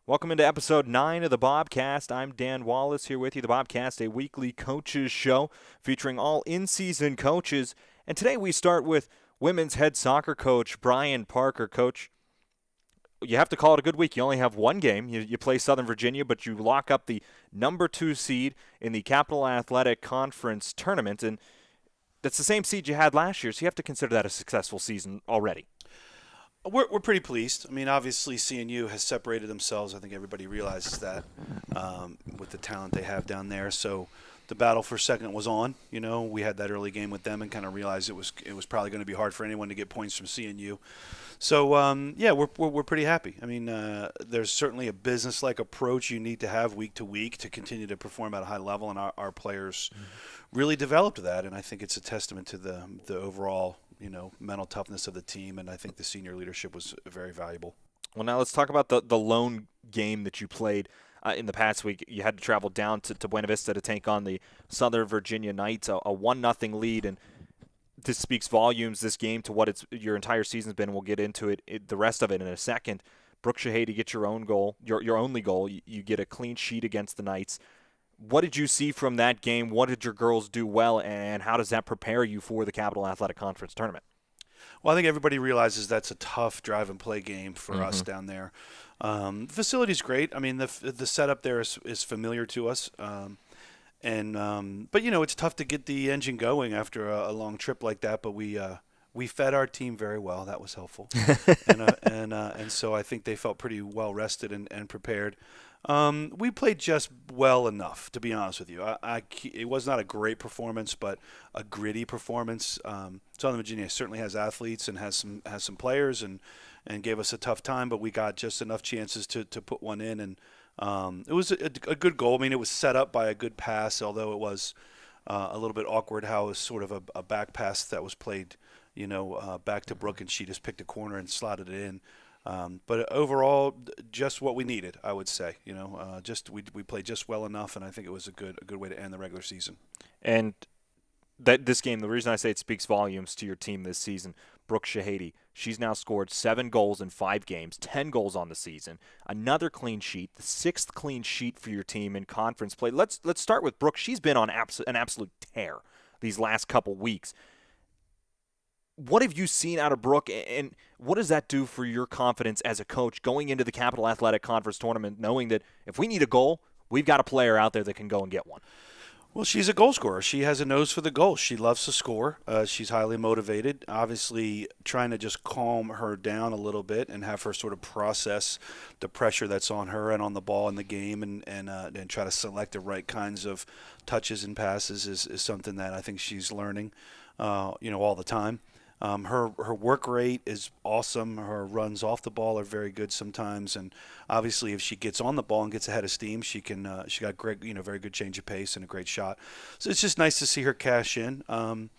Welcome into episode 9 of the Bobcast. I'm Dan Wallace here with you. The Bobcast, a weekly coaches show featuring all in-season coaches. And today we start with women's head soccer coach Brian Parker. Coach, you have to call it a good week. You only have one game. You play Southern Virginia, but you lock up the number 2 seed in the Capital Athletic Conference tournament. And that's the same seed you had last year, so you have to consider that a successful season already. We're pretty pleased. I mean, obviously, CNU has separated themselves. I think everybody realizes that with the talent they have down there. So the battle for second was on. You know, we had that early game with them and kind of realized it was probably going to be hard for anyone to get points from CNU. So yeah, we're pretty happy. I mean, there's certainly a business-like approach you need to have week to week to continue to perform at a high level, and our players really developed that. And I think it's a testament to the overall mental toughness of the team, and I think the senior leadership was very valuable. Well, now let's talk about the lone game that you played in the past week. You had to travel down to Buena Vista to take on the Southern Virginia Knights, a 1-0 lead, and this speaks volumes, this game, to what your entire season's been. We'll get into the rest of it in a second. Brooke Shahady gets your own goal, your only goal. You get a clean sheet against the Knights. What did you see from that game? What did your girls do well, and how does that prepare you for the Capital Athletic Conference tournament? Well, I think everybody realizes that's a tough drive and play game for us down there. The facility's great. I mean, the setup there is familiar to us. But it's tough to get the engine going after a long trip like that. But we fed our team very well. That was helpful, and so I think they felt pretty well rested and prepared. We played just well enough, to be honest with you. It was not a great performance, but a gritty performance. Southern Virginia certainly has athletes and has some players and gave us a tough time, but we got just enough chances to put one in, and it was a good goal. I mean, it was set up by a good pass, although it was a little bit awkward how it was sort of a back pass that was played, back to Brooke, and she just picked a corner and slotted it in. But overall, just what we needed, I would say. We played just well enough, and I think it was a good way to end the regular season. And this game, the reason I say it speaks volumes to your team this season, Brooke Shahady, she's now scored 7 goals in 5 games, 10 goals on the season, another clean sheet, the 6th clean sheet for your team in conference play. Let's start with Brooke. She's been on an absolute tear these last couple weeks. What have you seen out of Brooke, and what does that do for your confidence as a coach going into the Capital Athletic Conference tournament, knowing that if we need a goal, we've got a player out there that can go and get one? Well, she's a goal scorer. She has a nose for the goal. She loves to score. She's highly motivated. Obviously, trying to just calm her down a little bit and have her sort of process the pressure that's on her and on the ball in the game, and try to select the right kinds of touches and passes is something that I think she's learning, all the time. Her work rate is awesome. Her runs off the ball are very good sometimes, and obviously, if she gets on the ball and gets ahead of steam, she got great, very good change of pace and a great shot. So it's just nice to see her cash in. I'm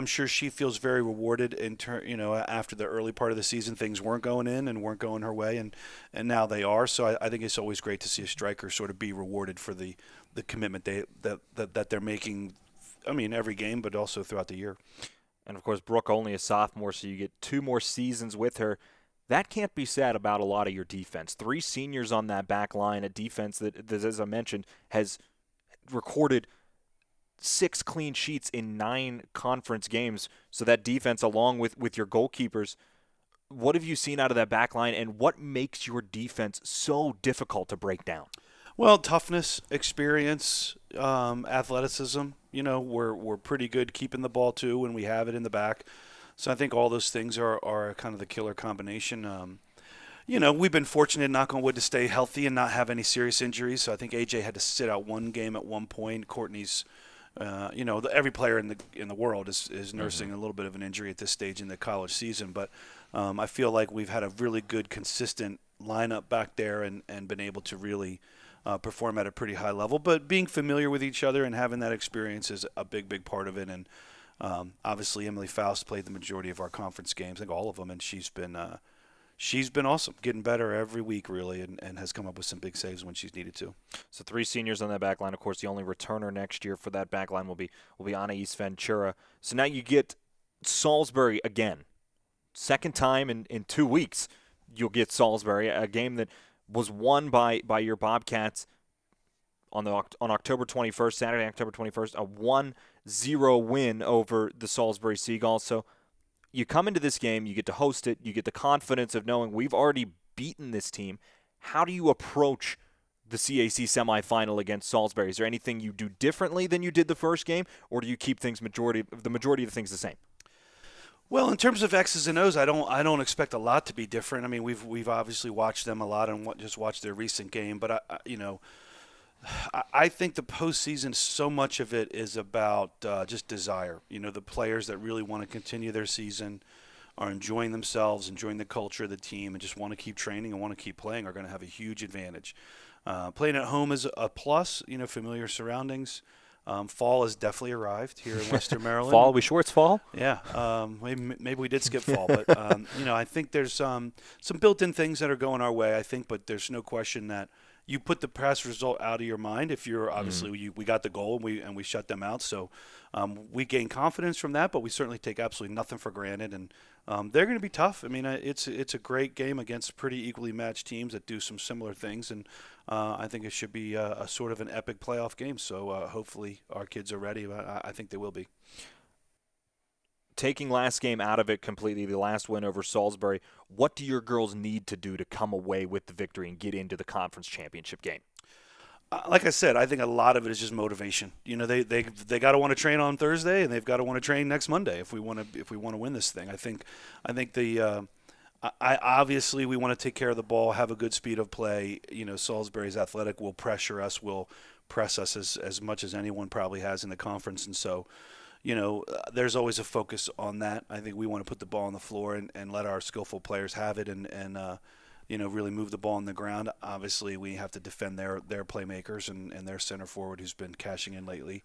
sure she feels very rewarded after the early part of the season, things weren't going in and weren't going her way, and now they are. So I think it's always great to see a striker sort of be rewarded for the commitment that they're making. I mean, every game, but also throughout the year. And, of course, Brooke only a sophomore, so you get 2 more seasons with her. That can't be said about a lot of your defense. 3 seniors on that back line, a defense that, as I mentioned, has recorded 6 clean sheets in 9 conference games. So that defense, along with your goalkeepers, what have you seen out of that back line, and what makes your defense so difficult to break down? Well, toughness, experience, athleticism. We're pretty good keeping the ball too when we have it in the back. So I think all those things are kind of the killer combination. We've been fortunate, knock on wood, to stay healthy and not have any serious injuries. So I think AJ had to sit out one game at one point. Courtney's, every player in the world is nursing a little bit of an injury at this stage in the college season. But I feel like we've had a really good, consistent lineup back there and been able to really perform at a pretty high level. But being familiar with each other and having that experience is a big part of it. And obviously Emily Faust played the majority of our conference games, I think all of them, and she's been awesome, getting better every week really, and has come up with some big saves when she's needed to. So 3 seniors on that back line. Of course, the only returner next year for that back line will be Anais Ventura. So now you get Salisbury again. Second time in 2 weeks you'll get Salisbury, a game that was won by your Bobcats on October 21st, Saturday, October 21st, a 1-0 win over the Salisbury Seagulls. So you come into this game, you get to host it, you get the confidence of knowing we've already beaten this team. How do you approach the CAC semifinal against Salisbury? Is there anything you do differently than you did the first game, or do you keep the majority of the things the same? Well, in terms of X's and O's, I don't expect a lot to be different. I mean, we've obviously watched them a lot and just watched their recent game, but I think the postseason, so much of it is about just desire. The players that really want to continue their season, are enjoying themselves, enjoying the culture of the team, and just want to keep training and want to keep playing, are going to have a huge advantage. Playing at home is a plus. Familiar surroundings. Fall has definitely arrived here in Western Maryland. Fall? Are we sure it's fall? Yeah. Maybe we did skip fall, but I think there's some built-in things that are going our way. I think, but there's no question that you put the past result out of your mind. If you're obviously we got the goal and we shut them out, so we gain confidence from that. But we certainly take absolutely nothing for granted, and they're going to be tough. I mean, it's a great game against pretty equally matched teams that do some similar things, and I think it should be a sort of an epic playoff game. So hopefully our kids are ready. I think they will be. Taking last game out of it completely, the last win over Salisbury, what do your girls need to do to come away with the victory and get into the conference championship game? Like I said, I think a lot of it is just motivation. They got to want to train on Thursday, and they've got to want to train next Monday if we want to win this thing. I think obviously we want to take care of the ball, have a good speed of play. Salisbury's athletic, will pressure us, will press us as much as anyone probably has in the conference, and so. There's always a focus on that. I think we want to put the ball on the floor and let our skillful players have it and really move the ball on the ground. Obviously, we have to defend their playmakers and their center forward who's been cashing in lately.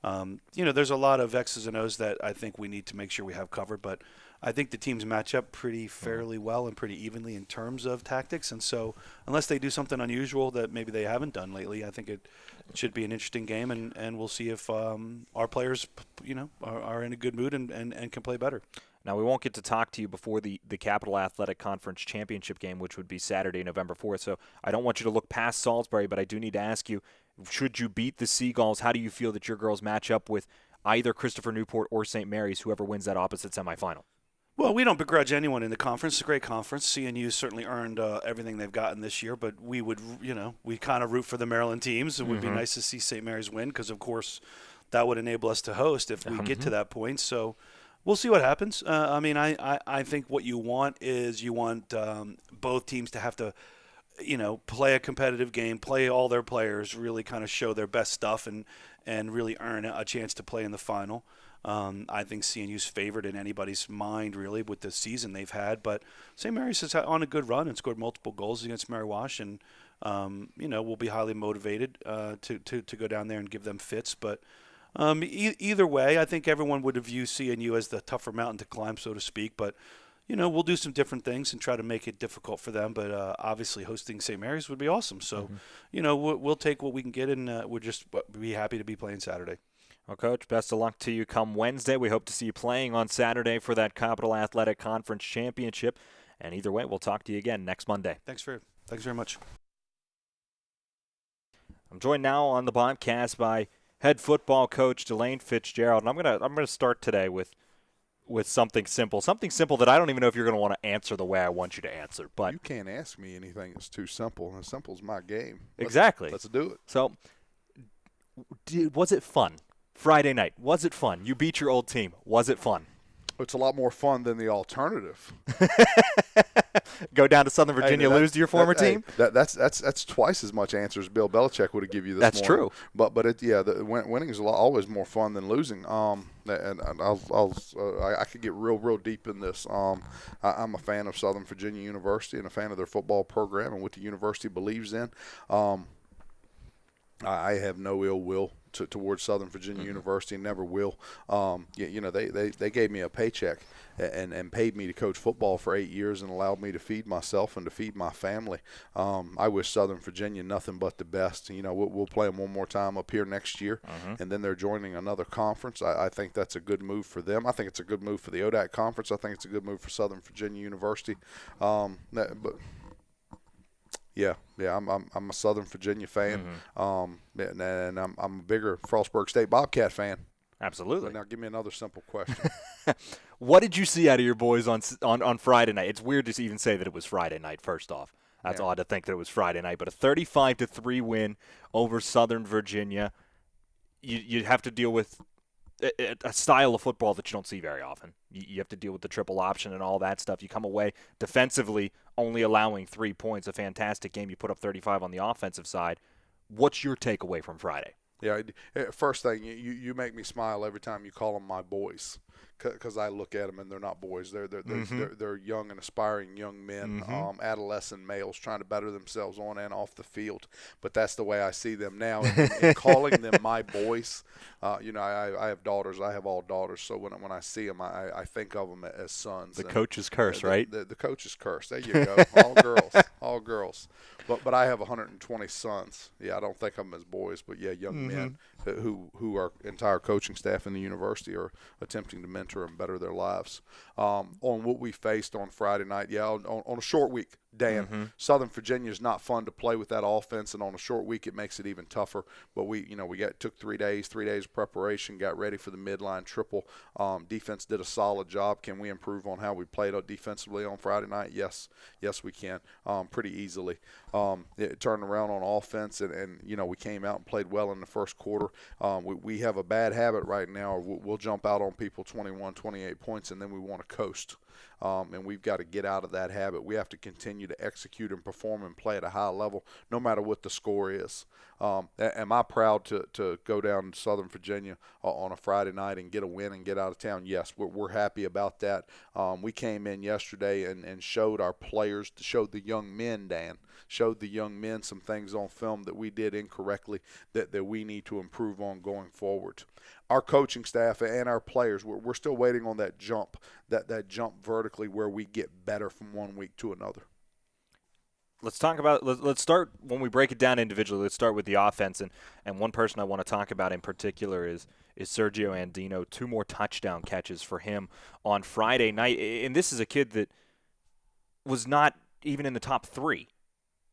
There's a lot of X's and O's that I think we need to make sure we have covered, but I think the teams match up pretty fairly well and pretty evenly in terms of tactics. And so unless they do something unusual that maybe they haven't done lately, I think it should be an interesting game, and we'll see if our players, are in a good mood and can play better. Now, we won't get to talk to you before the Capital Athletic Conference Championship game, which would be Saturday, November 4th. So I don't want you to look past Salisbury, but I do need to ask you, should you beat the Seagulls, how do you feel that your girls match up with either Christopher Newport or St. Mary's, whoever wins that opposite semifinal? Well, we don't begrudge anyone in the conference. It's a great conference. CNU certainly earned everything they've gotten this year, but we would, we kind of root for the Maryland teams. It would be nice to see St. Mary's win because, of course, that would enable us to host if we get to that point. So we'll see what happens. I think what you want is both teams to have to, play a competitive game, play all their players, really kind of show their best stuff and really earn a chance to play in the final. I think CNU's favored in anybody's mind, really, with the season they've had. But St. Mary's is on a good run and scored multiple goals against Mary Wash, and we'll be highly motivated to go down there and give them fits. But either way, I think everyone would view CNU as the tougher mountain to climb, so to speak. But we'll do some different things and try to make it difficult for them. But obviously, hosting St. Mary's would be awesome. So we'll take what we can get, and we'll just be happy to be playing Saturday. Well, Coach, best of luck to you come Wednesday. We hope to see you playing on Saturday for that Capital Athletic Conference Championship. And either way, we'll talk to you again next Monday. Thanks very much. I'm joined now on the Bobcast by head football coach Delane Fitzgerald. And I'm gonna start today with something simple that I don't even know if you're going to want to answer the way I want you to answer. But you can't ask me anything that's too simple. And simple is my game. Exactly. Let's do it. So, was it fun? Friday night, was it fun? You beat your old team. Was it fun? It's a lot more fun than the alternative. Go down to Southern Virginia, lose to your former team? That's twice as much answer as Bill Belichick would have given you this morning. That's true. Winning is always more fun than losing. And I could get real deep in this. I'm a fan of Southern Virginia University and a fan of their football program and what the university believes in. I have no ill will towards Southern Virginia University, and never will. They gave me a paycheck and paid me to coach football for 8 years and allowed me to feed myself and to feed my family. I wish Southern Virginia nothing but the best. We'll play them one more time up here next year, and then they're joining another conference. I think that's a good move for them. I think it's a good move for the ODAC conference. I think it's a good move for Southern Virginia University. But Yeah, I'm a Southern Virginia fan, and I'm a bigger Frostburg State Bobcat fan. Absolutely. So now give me another simple question. What did you see out of your boys on Friday night? It's weird to even say that it was Friday night. First off, that's Yeah. odd to think that it was Friday night, but a 35-3 win over Southern Virginia. You have to deal with a style of football that you don't see very often. You have to deal with the triple option and all that stuff. You come away defensively only allowing 3 points. A fantastic game. You put up 35 on the offensive side. What's your takeaway from Friday? Yeah, first thing, you make me smile every time you call them my boys, because I look at them and they're not boys. They're young and aspiring young men, adolescent males trying to better themselves on and off the field. But that's the way I see them now. And calling them my boys, I have daughters. I have all daughters. So when I see them, I think of them as sons. The coach's curse, right? The coach's curse. There you go. All girls. All girls. But I have 120 sons. Yeah, I don't think of them as boys, but yeah, young men who our entire coaching staff in the university are attempting to mentor and better their lives. On what we faced on Friday night, yeah, on a short week, Dan, Southern Virginia is not fun to play with that offense, and on a short week it makes it even tougher. But we took 3 days of preparation, got ready for the midline triple. Defense did a solid job. Can we improve on how we played defensively on Friday night? Yes, we can, pretty easily. It turned around on offense, and we came out and played well in the first quarter. We have a bad habit right now. We'll jump out on people 21, 28 points, and then we want to coast. And we've got to get out of that habit. We have to continue to execute and perform and play at a high level, no matter what the score is. Am I proud to go down to Southern Virginia on a Friday night and get a win and get out of town? Yes, we're happy about that. We came in yesterday and showed our players, showed the young men, Dan, showed the young men some things on film that we did incorrectly that we need to improve on going forward. Our coaching staff and our players, we're still waiting on that jump, that jump vertically where we get better from one week to another. Let's talk about. Let's start when we break it down individually. Let's start with the offense, and one person I want to talk about in particular is Sergio Andino. 2 more touchdown catches for him on Friday night, and this is a kid that was not even in the top 3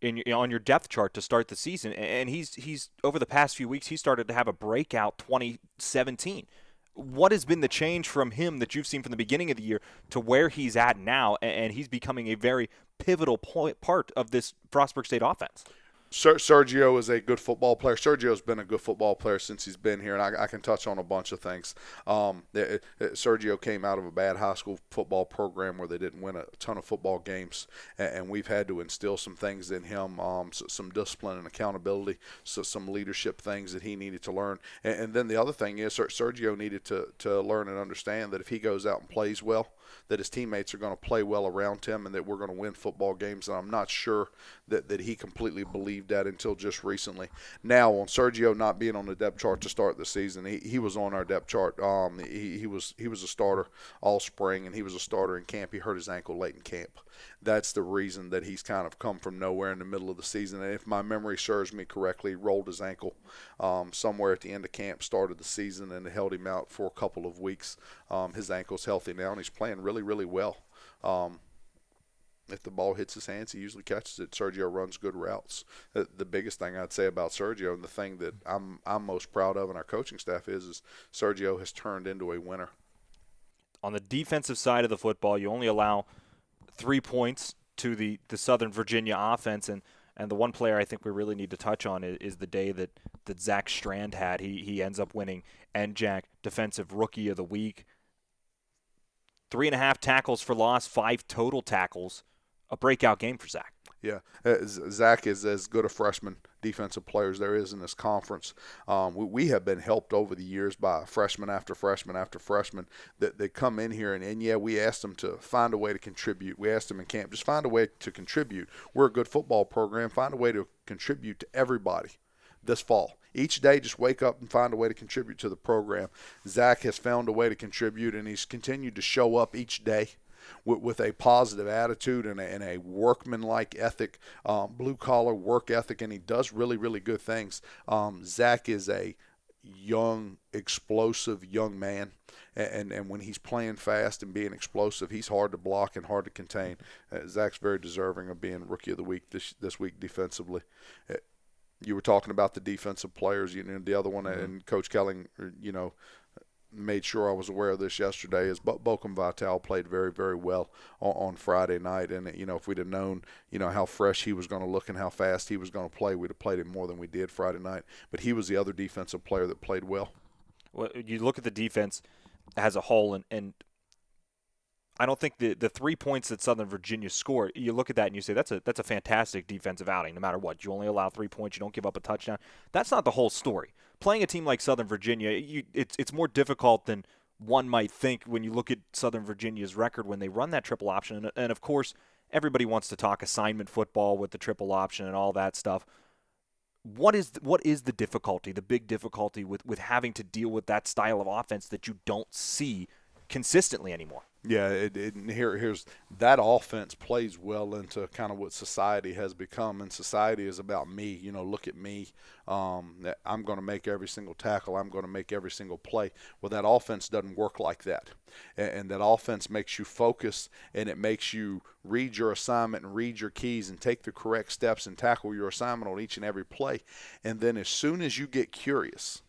on your depth chart to start the season, and he's over the past few weeks he started to have a breakout 2017. What has been the change from him that you've seen from the beginning of the year to where he's at now, and he's becoming a very pivotal part of this Frostburg State offense? Sergio is a good football player. Sergio's been a good football player since he's been here, and I can touch on a bunch of things. Sergio came out of a bad high school football program where they didn't win a ton of football games, and we've had to instill some things in him, some discipline and accountability, some leadership things that he needed to learn. And then the other thing is Sergio needed to learn and understand that if he goes out and plays well, that his teammates are going to play well around him and that we're going to win football games. And I'm not sure that he completely believed that until just recently. Now, on Sergio not being on the depth chart to start the season, he was on our depth chart. He was a starter all spring, and he was a starter in camp. He hurt his ankle late in camp. That's the reason that he's kind of come from nowhere in the middle of the season. And if my memory serves me correctly, he rolled his ankle somewhere at the end of camp, started the season, and held him out for a couple of weeks. His ankle's healthy now, and he's playing really, really well. If the ball hits his hands, he usually catches it. Sergio runs good routes. The biggest thing I'd say about Sergio, and the thing that I'm most proud of in our coaching staff is Sergio has turned into a winner. On the defensive side of the football, you only allow 3 points to the Southern Virginia offense, and the one player I think we really need to touch on is the day that Zach Strand had. He ends up winning NJAC Defensive Rookie of the Week. 3.5 tackles for loss, 5 total tackles. A breakout game for Zach. Yeah, Zach is as good a freshman defensive player as there is in this conference. We have been helped over the years by freshman after freshman after freshman that come in here, and yeah, we asked them to find a way to contribute. We asked them in camp, just find a way to contribute. We're a good football program. Find a way to contribute to everybody this fall. Each day, just wake up and find a way to contribute to the program. Zach has found a way to contribute, and he's continued to show up each day with a positive attitude and a workman-like ethic, blue-collar work ethic, and he does really, really good things. Zach is a young, explosive young man. And when he's playing fast and being explosive, he's hard to block and hard to contain. Zach's very deserving of being Rookie of the Week this week defensively. You were talking about the defensive players, the other one, and Coach Kelling, made sure I was aware of this yesterday, is Bokum Vital played very, very well on Friday night. And, if we'd have known, how fresh he was going to look and how fast he was going to play, we'd have played him more than we did Friday night. But he was the other defensive player that played well. Well, you look at the defense as a whole, and I don't think the 3 points that Southern Virginia scored, you look at that and you say that's a fantastic defensive outing no matter what. You only allow 3 points. You don't give up a touchdown. That's not the whole story. Playing a team like Southern Virginia, it's more difficult than one might think when you look at Southern Virginia's record when they run that triple option. And of course, everybody wants to talk assignment football with the triple option and all that stuff. What is the difficulty, the big difficulty with having to deal with that style of offense that you don't see consistently anymore? Yeah, here's that offense plays well into kind of what society has become, and society is about me. Look at me. I'm going to make every single tackle. I'm going to make every single play. Well, that offense doesn't work like that, and that offense makes you focus, and it makes you read your assignment and read your keys and take the correct steps and tackle your assignment on each and every play. And then as soon as you get curious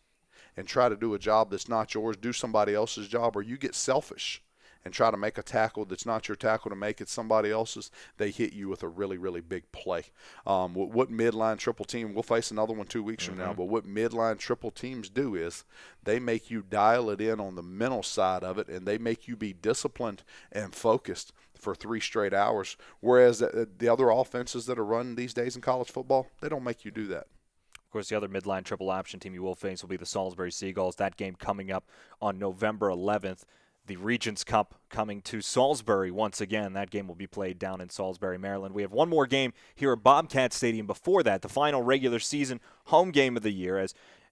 and try to do a job that's not yours, do somebody else's job, or you get selfish and try to make a tackle that's not your tackle to make it somebody else's, they hit you with a really, really big play. What midline triple team, we'll face another one 2 weeks from now, but what midline triple teams do is they make you dial it in on the mental side of it, and they make you be disciplined and focused for 3 straight hours, whereas the other offenses that are run these days in college football, they don't make you do that. Of course, the other midline triple option team you will face will be the Salisbury Seagulls. That game coming up on November 11th. The Regents Cup coming to Salisbury once again. That game will be played down in Salisbury, Maryland. We have one more game here at Bobcat Stadium before that, the final regular season home game of the year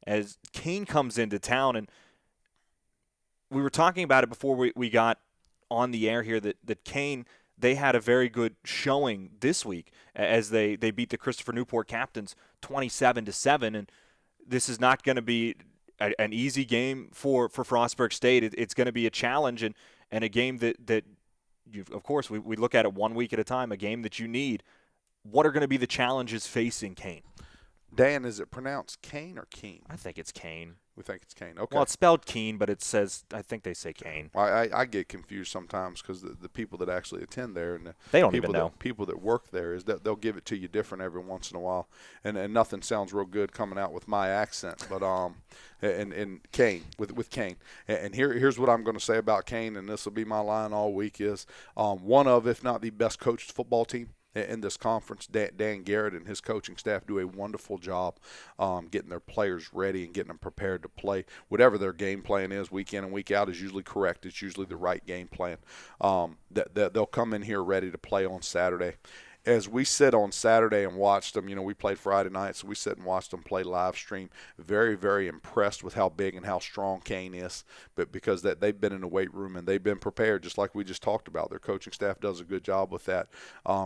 as Kane comes into town. And we were talking about it before we got on the air here that Kane, they had a very good showing this week as they beat the Christopher Newport Captains 27-7. And this is not going to be an easy game for Frostburg State. It's going to be a challenge and a game that of course, we look at it 1 week at a time, a game that you need. What are going to be the challenges facing Kane? Dan, is it pronounced Kane or Keen? I think it's Kane. We think it's Kane. Okay. Well, it's spelled Keen, but it says, I think they say Kane. I get confused sometimes because the people that actually attend there and they don't even know. People that work there is that they'll give it to you different every once in a while, and nothing sounds real good coming out with my accent. But and Kane with Kane, and here's what I'm going to say about Kane, and this will be my line all week is one of, if not the best coached football team in this conference. Dan Garrett and his coaching staff do a wonderful job getting their players ready and getting them prepared to play. Whatever their game plan is week in and week out is usually correct. It's usually the right game plan. That they'll come in here ready to play on Saturday. As we sit on Saturday and watched them, we played Friday night, so we sit and watched them play live stream. Very, very impressed with how big and how strong Kane is, but because they've been in the weight room and they've been prepared, just like we just talked about. Their coaching staff does a good job with that.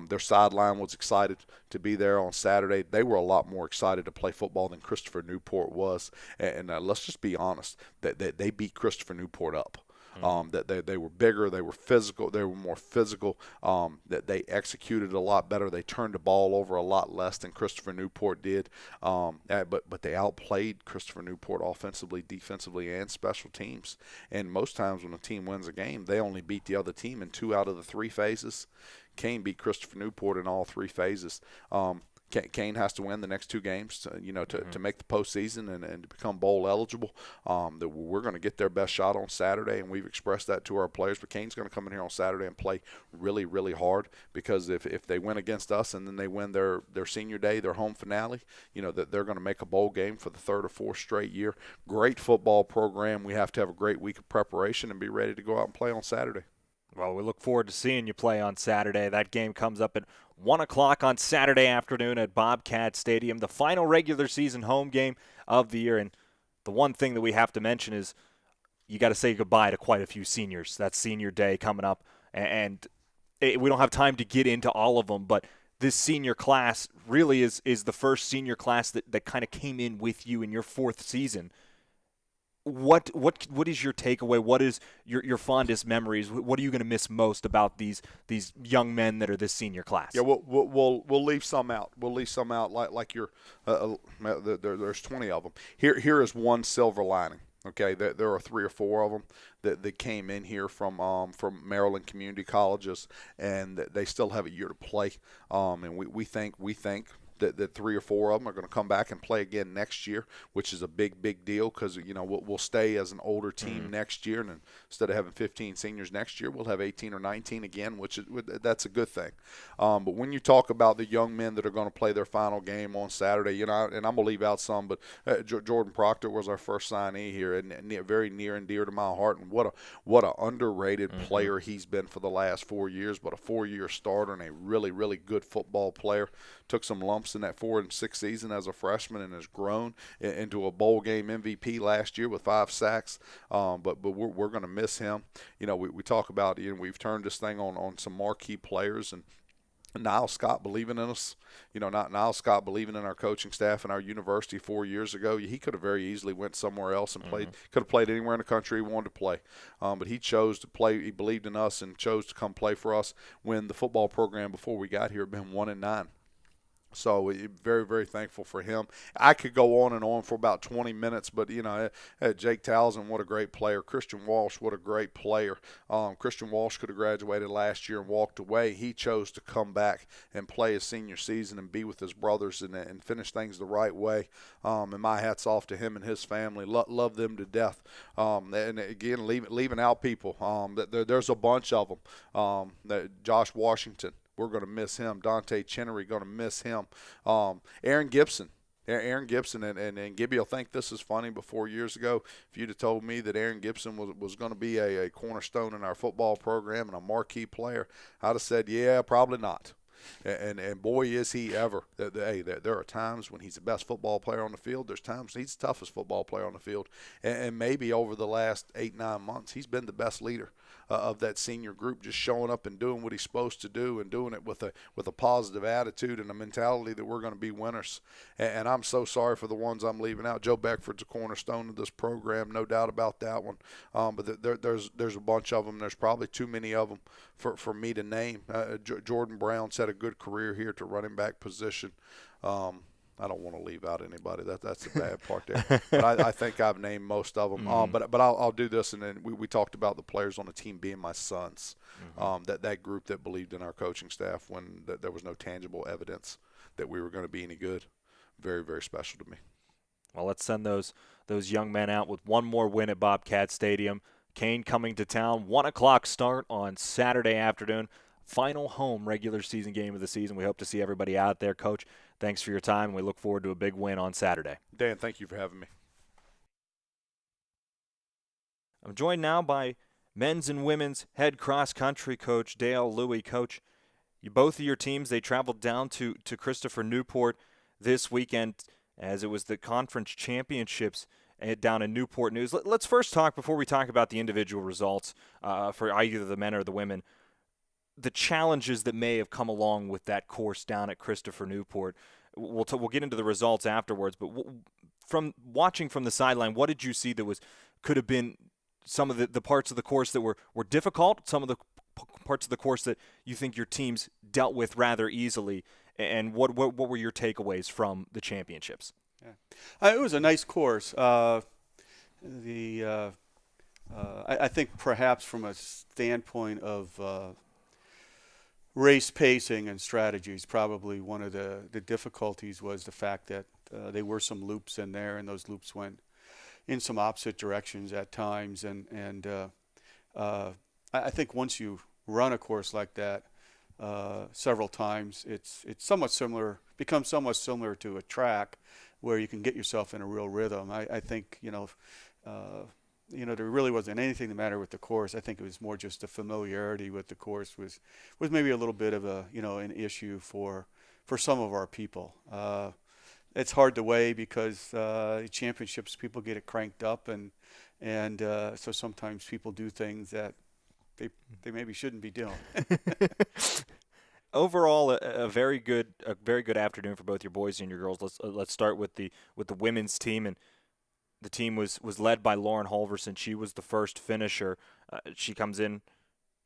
Their sideline was excited to be there on Saturday. They were a lot more excited to play football than Christopher Newport was, and let's just be honest, that they beat Christopher Newport up. That they were bigger, they were physical, they were more physical, that they executed a lot better, they turned the ball over a lot less than Christopher Newport did, but they outplayed Christopher Newport offensively, defensively, and special teams. And most times when a team wins a game, they only beat the other team in 2 out of the 3 phases. Kane beat Christopher Newport in all 3 phases. Kane has to win the next 2 games to make the postseason and to become bowl eligible. That we're going to get their best shot on Saturday, and we've expressed that to our players. But Kane's going to come in here on Saturday and play really, really hard, because if they win against us and then they win their senior day, their home finale, that they're going to make a bowl game for the 3rd or 4th straight year. Great football program. We have to have a great week of preparation and be ready to go out and play on Saturday. Well, we look forward to seeing you play on Saturday. That game comes up at 1 o'clock on Saturday afternoon at Bobcat Stadium, the final regular season home game of the year. And the one thing that we have to mention is you got to say goodbye to quite a few seniors. That's senior day coming up, and we don't have time to get into all of them, but this senior class really is the first senior class that kind of came in with you in your 4th season. What is your takeaway? What is your fondest memories? What are you going to miss most about these young men that are this senior class? Yeah, we'll leave some out. We'll leave some out like you're. There's 20 of them. Here is one silver lining. Okay, there are 3 or 4 of them that came in here from Maryland community colleges, and they still have a year to play. And we think that 3 or 4 of them are going to come back and play again next year, which is a big deal because we'll stay as an older team next year, and instead of having 15 seniors next year, we'll have 18 or 19 again, that's a good thing. But when you talk about the young men that are going to play their final game on Saturday, and I'm going to leave out some, but Jordan Proctor was our first signee here, and very near and dear to my heart, and what a underrated player he's been for the last 4 years, but a 4-year starter and a really good football player. Took some lumps in that 4 and 6 season as a freshman and has grown into a bowl game MVP last year with 5 sacks. But we're going to miss him. We talk about we've turned this thing on some marquee players, and Niles Scott believing in us. Not Niles Scott believing in our coaching staff and our university 4 years ago. He could have very easily went somewhere else and played. Could have played anywhere in the country he wanted to play. But he chose to play. He believed in us and chose to come play for us when the football program before we got here had been 1-9. So we're very thankful for him. I could go on and on for about 20 minutes, but, Jake Townsend, what a great player. Christian Walsh, what a great player. Christian Walsh could have graduated last year and walked away. He chose to come back and play his senior season and be with his brothers and finish things the right way. And my hat's off to him and his family. Love them to death. And again, leaving out people. There's a bunch of them. Josh Washington. We're going to miss him. Dante Chenery, going to miss him. Aaron Gibson. And Gibby will think this is funny, but 4 years ago, if you'd have told me that Aaron Gibson was going to be a cornerstone in our football program and a marquee player, I'd have said, yeah, probably not. And boy, is he ever. There are times when he's the best football player on the field. There's times he's the toughest football player on the field. And maybe over the last 8-9 months, he's been the best leader of that senior group, just showing up and doing what he's supposed to do and doing it with a positive attitude and a mentality that we're going to be winners. And I'm so sorry for the ones I'm leaving out. Joe Beckford's a cornerstone of this program, no doubt about that one. But there's a bunch of them. There's probably too many of them for me to name. Jordan Brown's had a good career here to running back position. I don't want to leave out anybody. That's the bad part there. But I think I've named most of them. But I'll do this, and then we talked about the players on the team being my sons. That group that believed in our coaching staff when there was no tangible evidence that we were going to be any good. Very special to me. Well, let's send those young men out with one more win at Bobcat Stadium. Kane coming to town, 1 o'clock start on Saturday afternoon. Final home regular season game of the season. We hope to see everybody out there. Coach, thanks for your time. We look forward to a big win on Saturday. Dan, thank you for having me. I'm joined now by men's and women's head cross-country coach Dale Louie. Coach, both of your teams, they traveled down to Christopher Newport this weekend as it was the conference championships down in Newport News. Let's first talk, before we talk about the individual results for either the men or the women, the challenges that may have come along with that course down at Christopher Newport. We'll get into the results afterwards, but from watching from the sideline, what did you see that could have been some of the parts of the course that were difficult, some of the parts of the course that you think your teams dealt with rather easily, and what were your takeaways from the championships? Yeah. It was a nice course. I think perhaps from a standpoint of race pacing and strategies, probably one of the difficulties was the fact that there were some loops in there, and those loops went in some opposite directions at times. And I think once you run a course like that several times, it's somewhat similar, becomes somewhat similar to a track where you can get yourself in a real rhythm. I think there really wasn't anything the matter with the course. I think it was more just the familiarity with the course was maybe a little bit of an issue for some of our people. It's hard to weigh because championships, people get it cranked up, and so sometimes people do things that they maybe shouldn't be doing. Overall, a very good afternoon for both your boys and your girls. Let's start with the women's team, and The team was led by Lauren Holverson. She was the first finisher. She comes in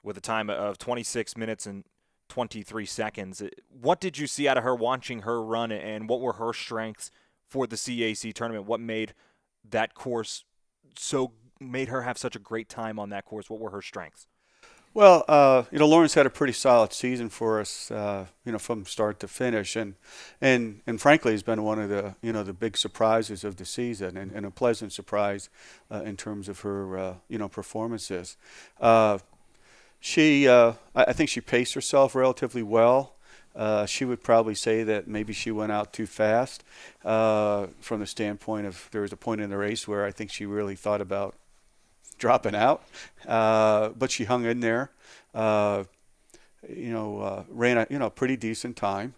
with a time of 26 minutes and 23 seconds. What did you see out of her watching her run, and what were her strengths for the CAC tournament? What made that course made her have such a great time on that course? What were her strengths? Well, Lauren's had a pretty solid season for us, from start to finish, and frankly, has been one of the big surprises of the season, and a pleasant surprise in terms of her, performances. I think she paced herself relatively well. She would probably say that maybe she went out too fast from the standpoint of there was a point in the race where I think she really thought about dropping out, but she hung in there. Ran a pretty decent time.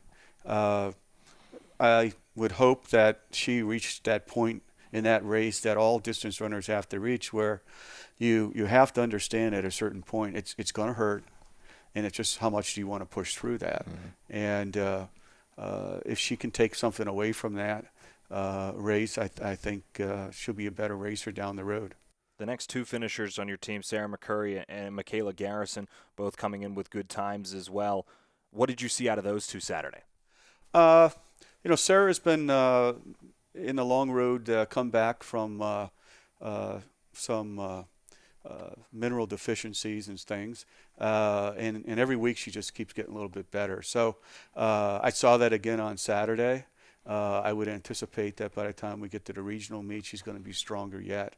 I would hope that she reached that point in that race that all distance runners have to reach, where you have to understand at a certain point it's going to hurt, and it's just how much do you want to push through that. Mm-hmm. And if she can take something away from that race, I think she'll be a better racer down the road. The next two finishers on your team, Sarah McCurry and Michaela Garrison, both coming in with good times as well. What did you see out of those two Saturday? Sarah's been in the long road, come back from some mineral deficiencies and things, and every week she just keeps getting a little bit better. So I saw that again on Saturday. I would anticipate that by the time we get to the regional meet, she's going to be stronger yet.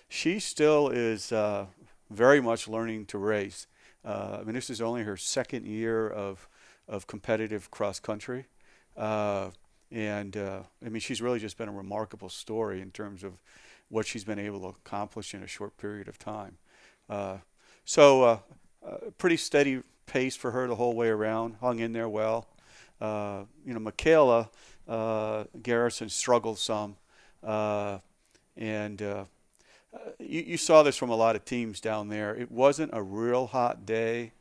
She still is very much learning to race. This is only her second year of competitive cross country. She's really just been a remarkable story in terms of what she's been able to accomplish in a short period of time. Pretty steady pace for her the whole way around, hung in there well. Michaela Garrison struggled some. You saw this from a lot of teams down there. It wasn't a real hot day,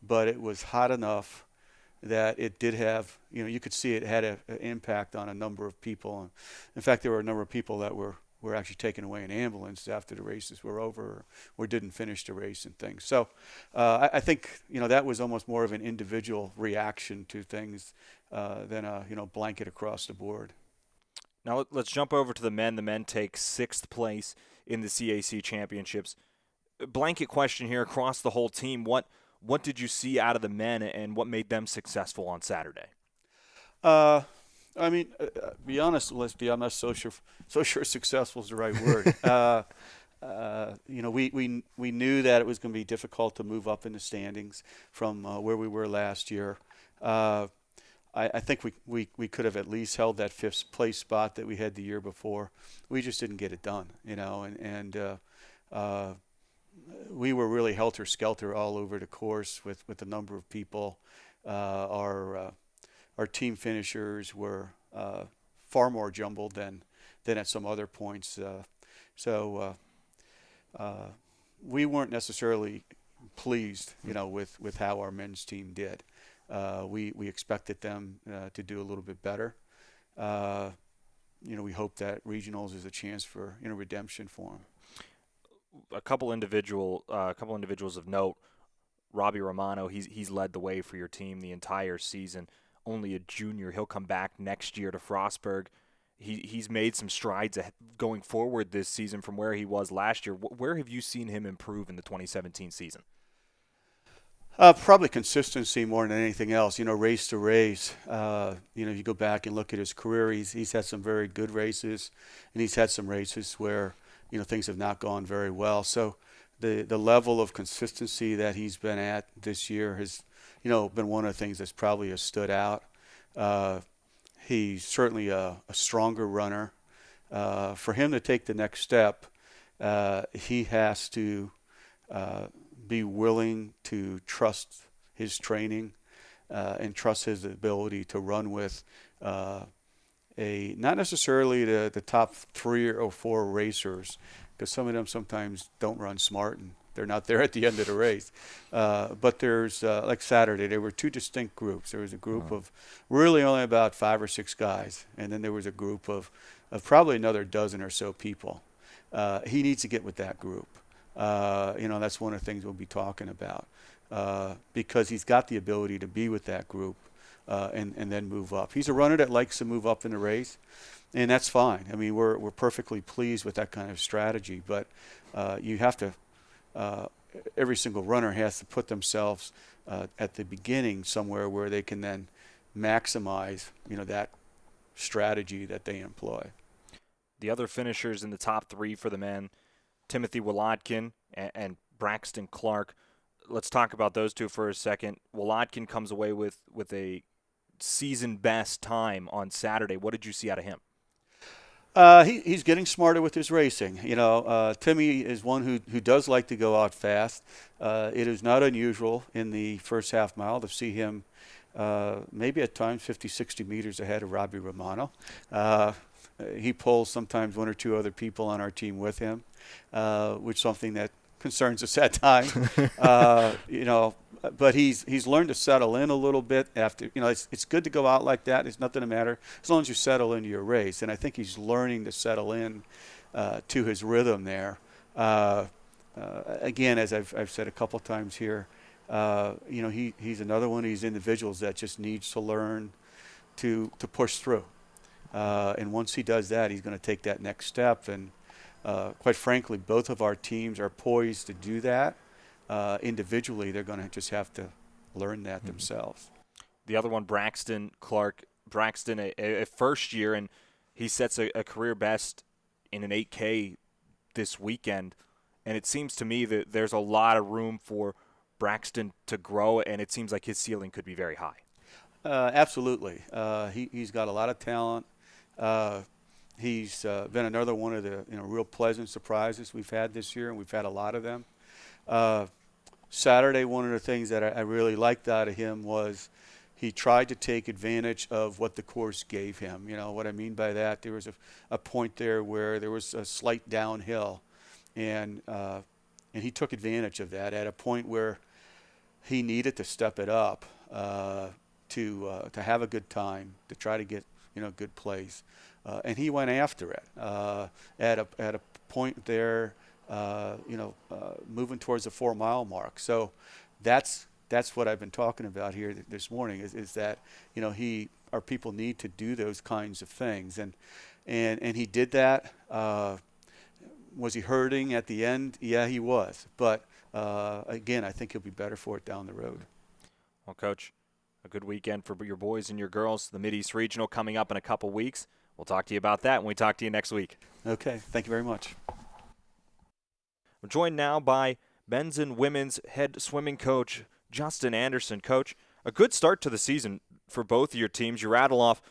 but it was hot enough that it did have, you could see it had an impact on a number of people. In fact, there were a number of people that were actually taken away in ambulance after the races were over or didn't finish the race and things. So I think, that was almost more of an individual reaction to things than a, blanket across the board. Now let's jump over to the men. The men take 6th place in the CAC championships. Blanket question here across the whole team. What did you see out of the men, and what made them successful on Saturday? Be honest, Leslie, I'm not so sure successful is the right word. We knew that it was going to be difficult to move up in the standings from where we were last year. I think we could have at least held that 5th place spot that we had the year before. We just didn't get it done, and we were really helter-skelter all over the course with a number of people. Our team finishers were far more jumbled than at some other points. We weren't necessarily pleased, with how our men's team did. We expected them to do a little bit better. We hope that regionals is a chance for redemption for them. A couple individuals of note. Robbie Romano, he's led the way for your team the entire season. Only a junior, he'll come back next year to Frostburg. He's made some strides going forward this season from where he was last year. Where have you seen him improve in the 2017 season? Probably consistency more than anything else. Race to race. You go back and look at his career. He's had some very good races, and he's had some races where things have not gone very well. So the level of consistency that he's been at this year has been one of the things that's probably has stood out. He's certainly a stronger runner. For him to take the next step, he has to be willing to trust his training and trust his ability to run with not necessarily the top 3 or 4 racers, because some of them sometimes don't run smart and They're not there at the end of the race. But there's, like Saturday, there were two distinct groups. There was a group of really only about 5 or 6 guys, and then there was a group of probably another dozen or so people. He needs to get with that group. That's one of the things we'll be talking about, because he's got the ability to be with that group and then move up. He's a runner that likes to move up in the race, and that's fine. I mean, we're perfectly pleased with that kind of strategy, but you have to every single runner has to put themselves at the beginning somewhere where they can then maximize, that strategy that they employ. The other finishers in the top 3 for the men, Timothy Wolodkin and Braxton Clark. Let's talk about those two for a second. Wolodkin comes away with a season best time on Saturday. What did you see out of him? He's getting smarter with his racing. Timmy is one who does like to go out fast. It is not unusual in the first half mile to see him maybe at times 50, 60 meters ahead of Robbie Romano. He pulls sometimes 1 or 2 other people on our team with him, which is something that concerns us at times. But he's learned to settle in a little bit after. It's good to go out like that. There's nothing to matter as long as you settle into your race. And I think he's learning to settle in to his rhythm there. Again, as I've said a couple times here, he's another one of these individuals that just needs to learn to push through. And once he does that, he's going to take that next step. And quite frankly, both of our teams are poised to do that. Individually, they're going to just have to learn that themselves. The other one, Braxton Clark. Braxton, a first year, and he sets a career best in an 8K this weekend. And it seems to me that there's a lot of room for Braxton to grow, and it seems like his ceiling could be very high. Absolutely. He's got a lot of talent. He's been another one of the real pleasant surprises we've had this year, and we've had a lot of them. Saturday, one of the things that I really liked out of him was he tried to take advantage of what the course gave him. What I mean by that, there was a point there where there was a slight downhill, and he took advantage of that at a point where he needed to step it up to have a good time, to try to get good plays, and he went after it at a point there, moving towards the 4-mile mark. So that's what I've been talking about here this morning is that our people need to do those kinds of things, and he did that. Was he hurting at the end? Yeah, he was, but again, I think he'll be better for it down the road. Well, Coach, a good weekend for your boys and your girls. The Mideast Regional coming up in a couple weeks. We'll talk to you about that when we talk to you next week. Okay, thank you very much. We're joined now by men's and women's head swimming coach, Justin Anderson. Coach, a good start to the season for both of your teams. You rattle off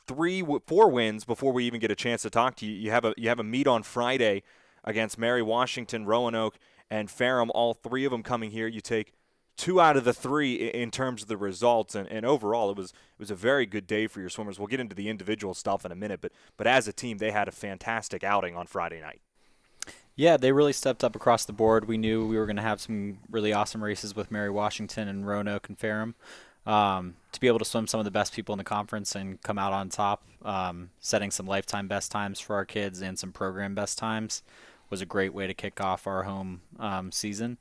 4 wins before we even get a chance to talk to you. You have a meet on Friday against Mary Washington, Roanoke, and Ferrum. All 3 of them coming here. You take 2 out of the 3 in terms of the results, and overall it was a very good day for your swimmers. We'll get into the individual stuff in a minute, but as a team, they had a fantastic outing on Friday night. Yeah, they really stepped up across the board. We knew we were going to have some really awesome races with Mary Washington and Roanoke and Ferrum. To be able to swim some of the best people in the conference and come out on top, setting some lifetime best times for our kids and some program best times was a great way to kick off our home season.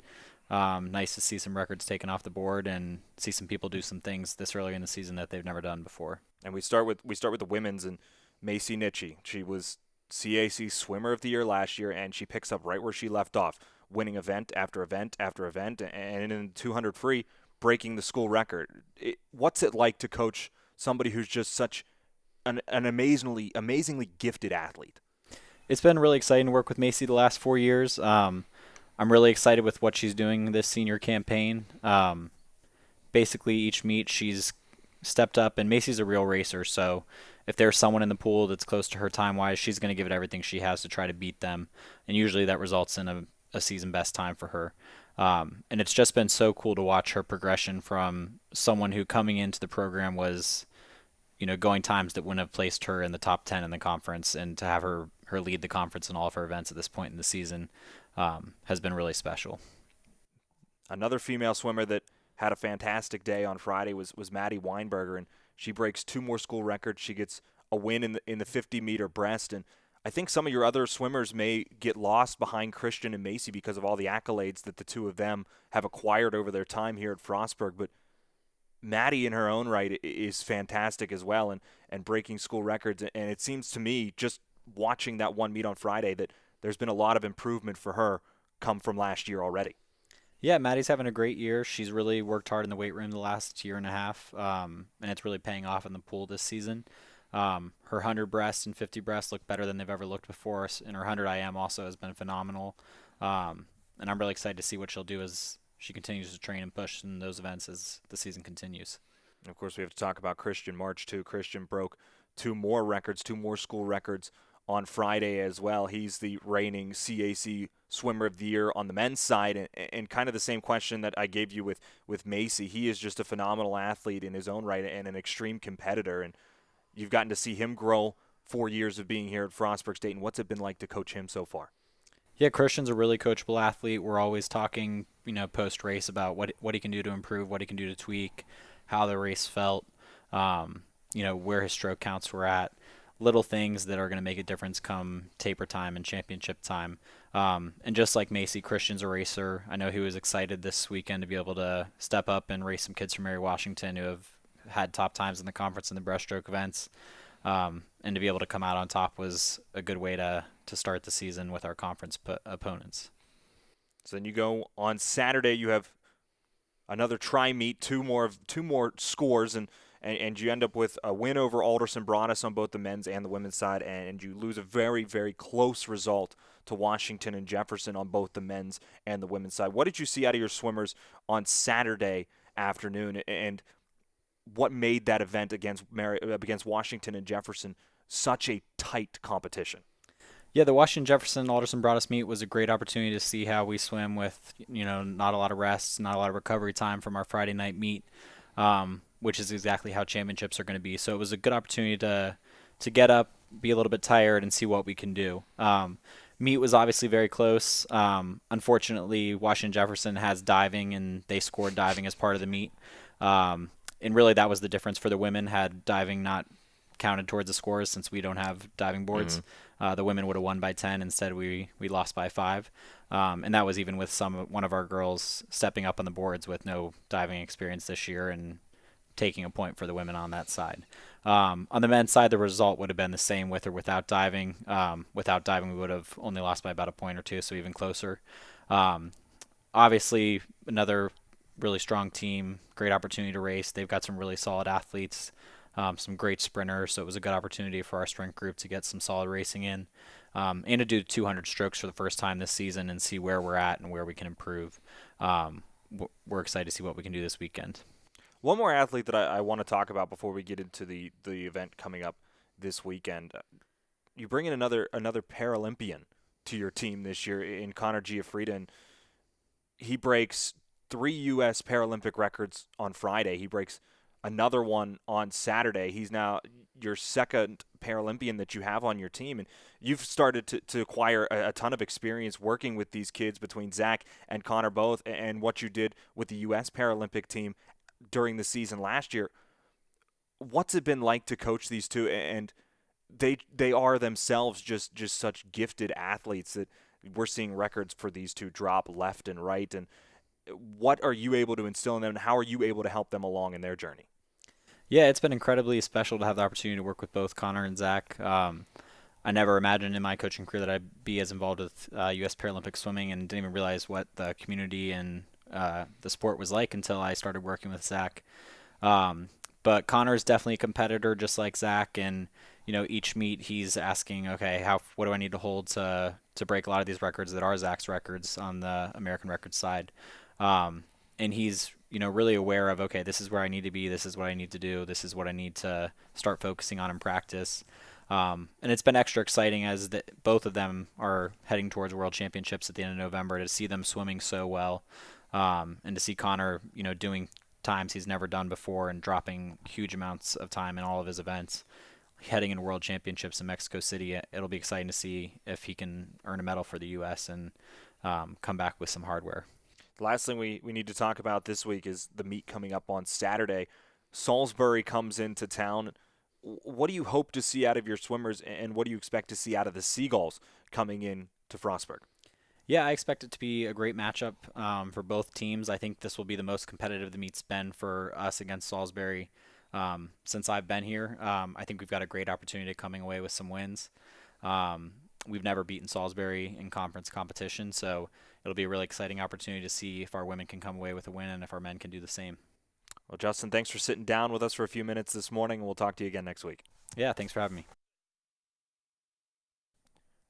Nice to see some records taken off the board and see some people do some things this early in the season that they've never done before. And we start with the women's, and Macy Nitchie. She was CAC Swimmer of the Year last year, and she picks up right where she left off, winning event after event after event, and in 200 free, breaking the school record. What's it like to coach somebody who's just such an amazingly gifted athlete? It's been really exciting to work with Macy the last 4 years. I'm really excited with what she's doing this senior campaign. Basically, each meet she's stepped up, and Macy's a real racer, so if there's someone in the pool that's close to her time-wise, she's going to give it everything she has to try to beat them, and usually that results in a season best time for her. And it's just been so cool to watch her progression from someone who coming into the program was, going times that wouldn't have placed her in the top 10 in the conference, and to have her lead the conference in all of her events at this point in the season. has been really special. Another female swimmer that had a fantastic day on Friday was Maddie Weinberger, and she breaks 2 more school records. She gets a win in the 50-meter breast, and I think some of your other swimmers may get lost behind Christian and Macy because of all the accolades that the two of them have acquired over their time here at Frostburg. But Maddie, in her own right, is fantastic as well, and breaking school records. And it seems to me, just watching that one meet on Friday, that there's been a lot of improvement for her come from last year already. Yeah, Maddie's having a great year. She's really worked hard in the weight room the last year and a half, and it's really paying off in the pool this season. Her 100 breast and 50 breast look better than they've ever looked before, and her 100 IM also has been phenomenal. And I'm really excited to see what she'll do as she continues to train and push in those events as the season continues. And of course, we have to talk about Christian March, too. Christian broke 2 more records, 2 more school records on Friday as well. He's the reigning CAC Swimmer of the Year on the men's side, and kind of the same question that I gave you with Macy. He is just a phenomenal athlete in his own right and an extreme competitor, and you've gotten to see him grow 4 years of being here at Frostburg State, and what's it been like to coach him so far? Yeah, Christian's a really coachable athlete. We're always talking, post-race about what he can do to improve, what he can do to tweak, how the race felt, where his stroke counts were at. Little things that are going to make a difference come taper time and championship time. And just like Macy, Christian's a racer. I know he was excited this weekend to be able to step up and race some kids from Mary Washington who have had top times in the conference and the breaststroke events. And to be able to come out on top was a good way to start the season with our conference opponents. So then you go on Saturday, you have another tri-meet, two more scores, and you end up with a win over Alderson Broaddus on both the men's and the women's side, and you lose a very, very close result to Washington and Jefferson on both the men's and the women's side. What did you see out of your swimmers on Saturday afternoon, and what made that event against Washington and Jefferson such a tight competition? Yeah, the Washington Jefferson Alderson Broaddus meet was a great opportunity to see how we swim with, not a lot of rests, not a lot of recovery time from our Friday night meet, which is exactly how championships are going to be. So it was a good opportunity to get up, be a little bit tired, and see what we can do. Meet was obviously very close. Unfortunately, Washington Jefferson has diving, and they scored diving as part of the meet. And really that was the difference for the women. Had diving not counted towards the scores, since we don't have diving boards, the women would have won by 10. Instead, we lost by 5. And that was even with one of our girls stepping up on the boards with no diving experience this year and taking a point for the women on that side. On the men's side, the result would have been the same with or without diving. Without diving, we would have only lost by about a point or 2, so even closer. Obviously, another really strong team, great opportunity to race. They've got some really solid athletes, some great sprinters, so it was a good opportunity for our strength group to get some solid racing in, and to do 200 strokes for the first time this season and see where we're at and where we can improve. We're excited to see what we can do this weekend. One more athlete that I want to talk about before we get into the event coming up this weekend. You bring in another Paralympian to your team this year in Connor Giaffrida, and he breaks 3 U.S. Paralympic records on Friday. He breaks another one on Saturday. He's now your second Paralympian that you have on your team, and you've started to acquire a ton of experience working with these kids between Zach and Connor both, and what you did with the U.S. Paralympic team during the season last year. What's it been like to coach these two? And they are themselves just such gifted athletes that we're seeing records for these two drop left and right. And what are you able to instill in them, and how are you able to help them along in their journey? Yeah, it's been incredibly special to have the opportunity to work with both Connor and Zach. I never imagined in my coaching career that I'd be as involved with U.S. Paralympic swimming, and didn't even realize what the community and the sport was like until I started working with Zach. But Connor is definitely a competitor, just like Zach, and each meet he's asking, okay, what do I need to hold to break a lot of these records that are Zach's records on the American record side. And he's really aware of, okay, this is where I need to be, this is what I need to do, this is what I need to start focusing on in practice. And it's been extra exciting as both of them are heading towards World Championships at the end of November, to see them swimming so well, and to see Connor doing times he's never done before and dropping huge amounts of time in all of his events. Heading into World Championships in Mexico City, it'll be exciting to see if he can earn a medal for the U.S. and come back with some hardware. The last thing we need to talk about this week is the meet coming up on Saturday. Salisbury comes into town. What do you hope to see out of your swimmers, and what do you expect to see out of the Seagulls coming in to Frostburg? Yeah, I expect it to be a great matchup for both teams. I think this will be the most competitive the meet's been for us against Salisbury since I've been here. I think we've got a great opportunity coming away with some wins. We've never beaten Salisbury in conference competition, so it'll be a really exciting opportunity to see if our women can come away with a win and if our men can do the same. Well, Justin, thanks for sitting down with us for a few minutes this morning, and we'll talk to you again next week. Yeah, thanks for having me.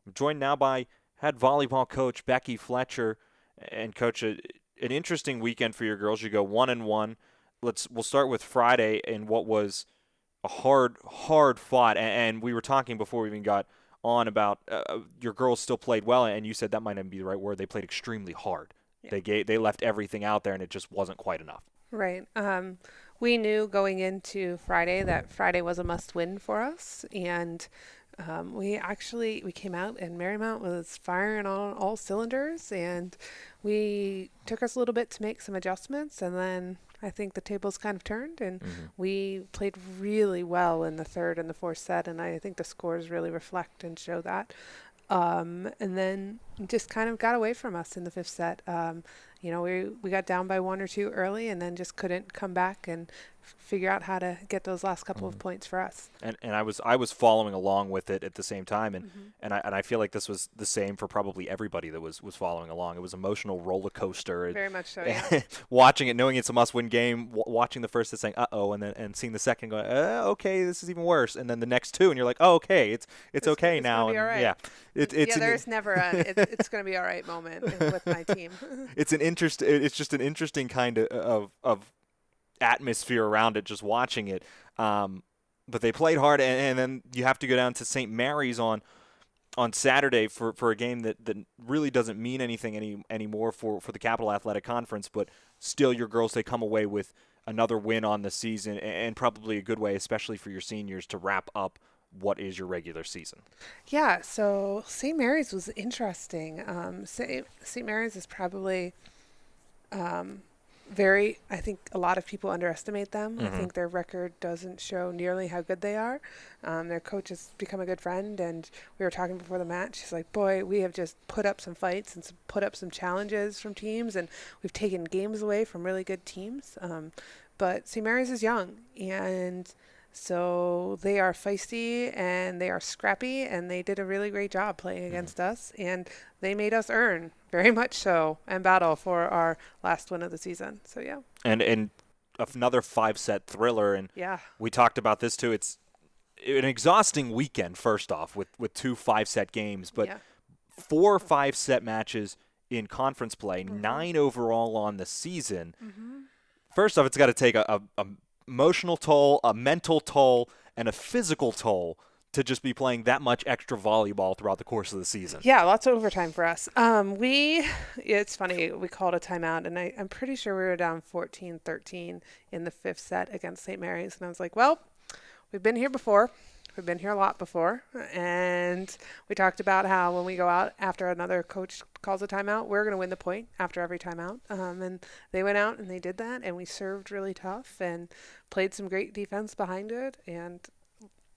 I'm joined now by head volleyball coach Becky Fletcher. And coach, an interesting weekend for your girls. You go 1-1. We'll start with Friday in what was a hard fought. And we were talking before we even got on about your girls still played well, and you said that might not be the right word. They played extremely hard. Yeah. They left everything out there, and it just wasn't quite enough. Right. We knew going into Friday that Friday was a must-win for us, and we came out and Marymount was firing on all cylinders, and we took us a little bit to make some adjustments, and then I think the tables kind of turned, and we played really well in the third and the fourth set, and I think the scores really reflect and show that. And then just kind of got away from us in the fifth set. We got down by 1 or 2 early, and then just couldn't come back and figure out how to get those last couple of points for us. And I was following along with it at the same time, and I feel like this was the same for probably everybody that was following along. It was emotional roller coaster. Very much so. Yeah. Watching it, knowing it's a must-win game, watching the first set saying "uh-oh," and seeing the second going, okay, this is even worse, and then the next two, and you're like, oh, okay, it's okay it's now. Gonna be all right. Yeah, there's never it's going to be all right moment with my team. It's just an interesting kind of atmosphere around it, just watching it. But they played hard, and then you have to go down to St. Mary's on Saturday for a game that really doesn't mean anything anymore for the Capital Athletic Conference, but still your girls, they come away with another win on the season, and probably a good way, especially for your seniors, to wrap up what is your regular season. Yeah, so St. Mary's was interesting. St. Mary's is probably I think a lot of people underestimate them. I think their record doesn't show nearly how good they are. Their coach has become a good friend, and we were talking before the match. She's like, boy, we have just put up some fights and put up some challenges from teams, and we've taken games away from really good teams. But St. Mary's is young, and so they are feisty and they are scrappy, and they did a really great job playing against us, and they made us earn, very much so, and battle for our last win of the season. So, yeah. And another 5-set thriller, and yeah, we talked about this too. It's an exhausting weekend, first off, with 2 5-set games, but 4 5-set matches in conference play, 9 overall on the season. First off, it's got to take a emotional toll, a mental toll, and a physical toll to just be playing that much extra volleyball throughout the course of the season. Yeah, lots of overtime for us. It's funny, we called a timeout, and I'm pretty sure we were down 14-13 in the fifth set against St. Mary's, and I was like, well, we've been here before. We've been here a lot before, and we talked about how when we go out after another coach calls a timeout, we're going to win the point after every timeout. And they went out and they did that, and we served really tough and played some great defense behind it. And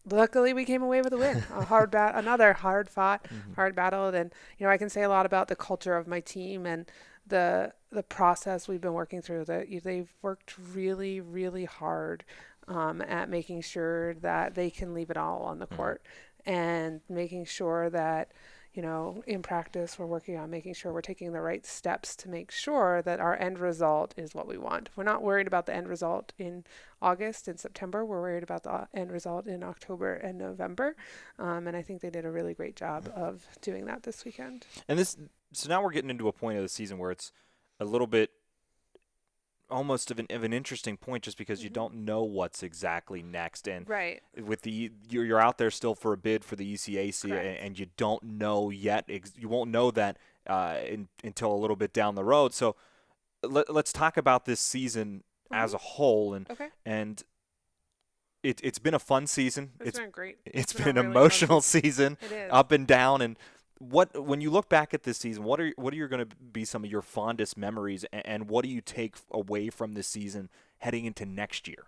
luckily, we came away with a win. Another hard fought, hard battled, and I can say a lot about the culture of my team and the process we've been working through. They've worked really, really hard at making sure that they can leave it all on the court, and making sure that, in practice, we're working on making sure we're taking the right steps to make sure that our end result is what we want. We're not worried about the end result in August and September. We're worried about the end result in October and November. And I think they did a really great job of doing that this weekend. And so now we're getting into a point of the season where it's a little bit almost of an interesting point, just because you don't know what's exactly next, and right, with you're out there still for a bid for the ECAC, and you don't know yet. You won't know that until a little bit down the road. So let's talk about this season as a whole, and it's been a fun season. It's been great. It's been an emotional season, it is. up and down, and when you look back at this season, what are going to be some of your fondest memories, and what do you take away from this season heading into next year?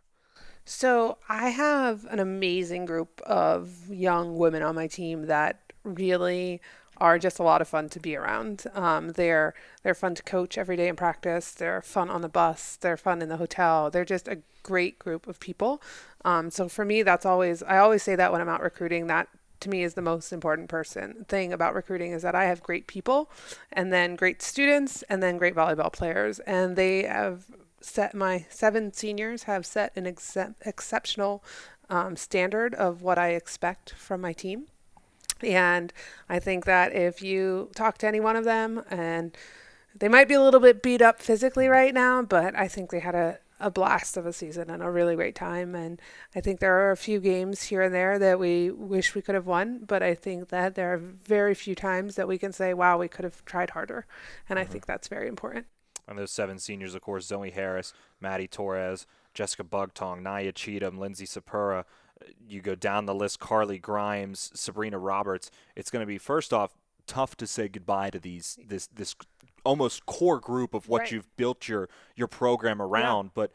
So I have an amazing group of young women on my team that really are just a lot of fun to be around. They're fun to coach every day in practice. They're fun on the bus. They're fun in the hotel. They're just a great group of people. So for me, I always say that when I'm out recruiting, that to me is the most important thing about recruiting is that I have great people and then great students and then great volleyball players. And my 7 seniors have set an exceptional standard of what I expect from my team. And I think that if you talk to any one of them, and they might be a little bit beat up physically right now, but I think they had a blast of a season and a really great time. And I think there are a few games here and there that we wish we could have won, but I think that there are very few times that we can say, wow, we could have tried harder. And I think that's very important. And those 7 seniors, of course, Zoe Harris, Maddie Torres, Jessica Bugtong, Naya Cheatham, Lindsay Sapura. You go down the list, Carly Grimes, Sabrina Roberts. It's going to be, first off, tough to say goodbye to this almost core group of what Right. you've built your program around, but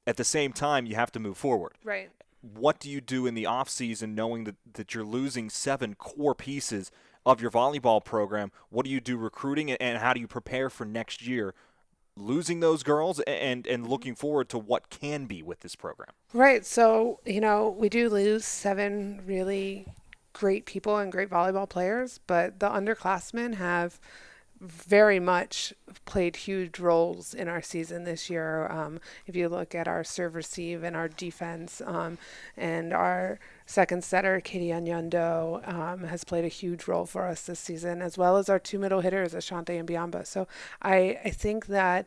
at the same time, you have to move forward. Right. What do you do in the offseason knowing that you're losing 7 core pieces of your volleyball program? What do you do recruiting, and how do you prepare for next year, losing those girls and looking forward to what can be with this program? Right. So, we do lose 7 really great people and great volleyball players, but the underclassmen have very much played huge roles in our season this year. If you look at our serve receive and our defense, and our second setter, Katie Anyundo, has played a huge role for us this season, as well as our 2 middle hitters, Ashante and Biamba. So I think that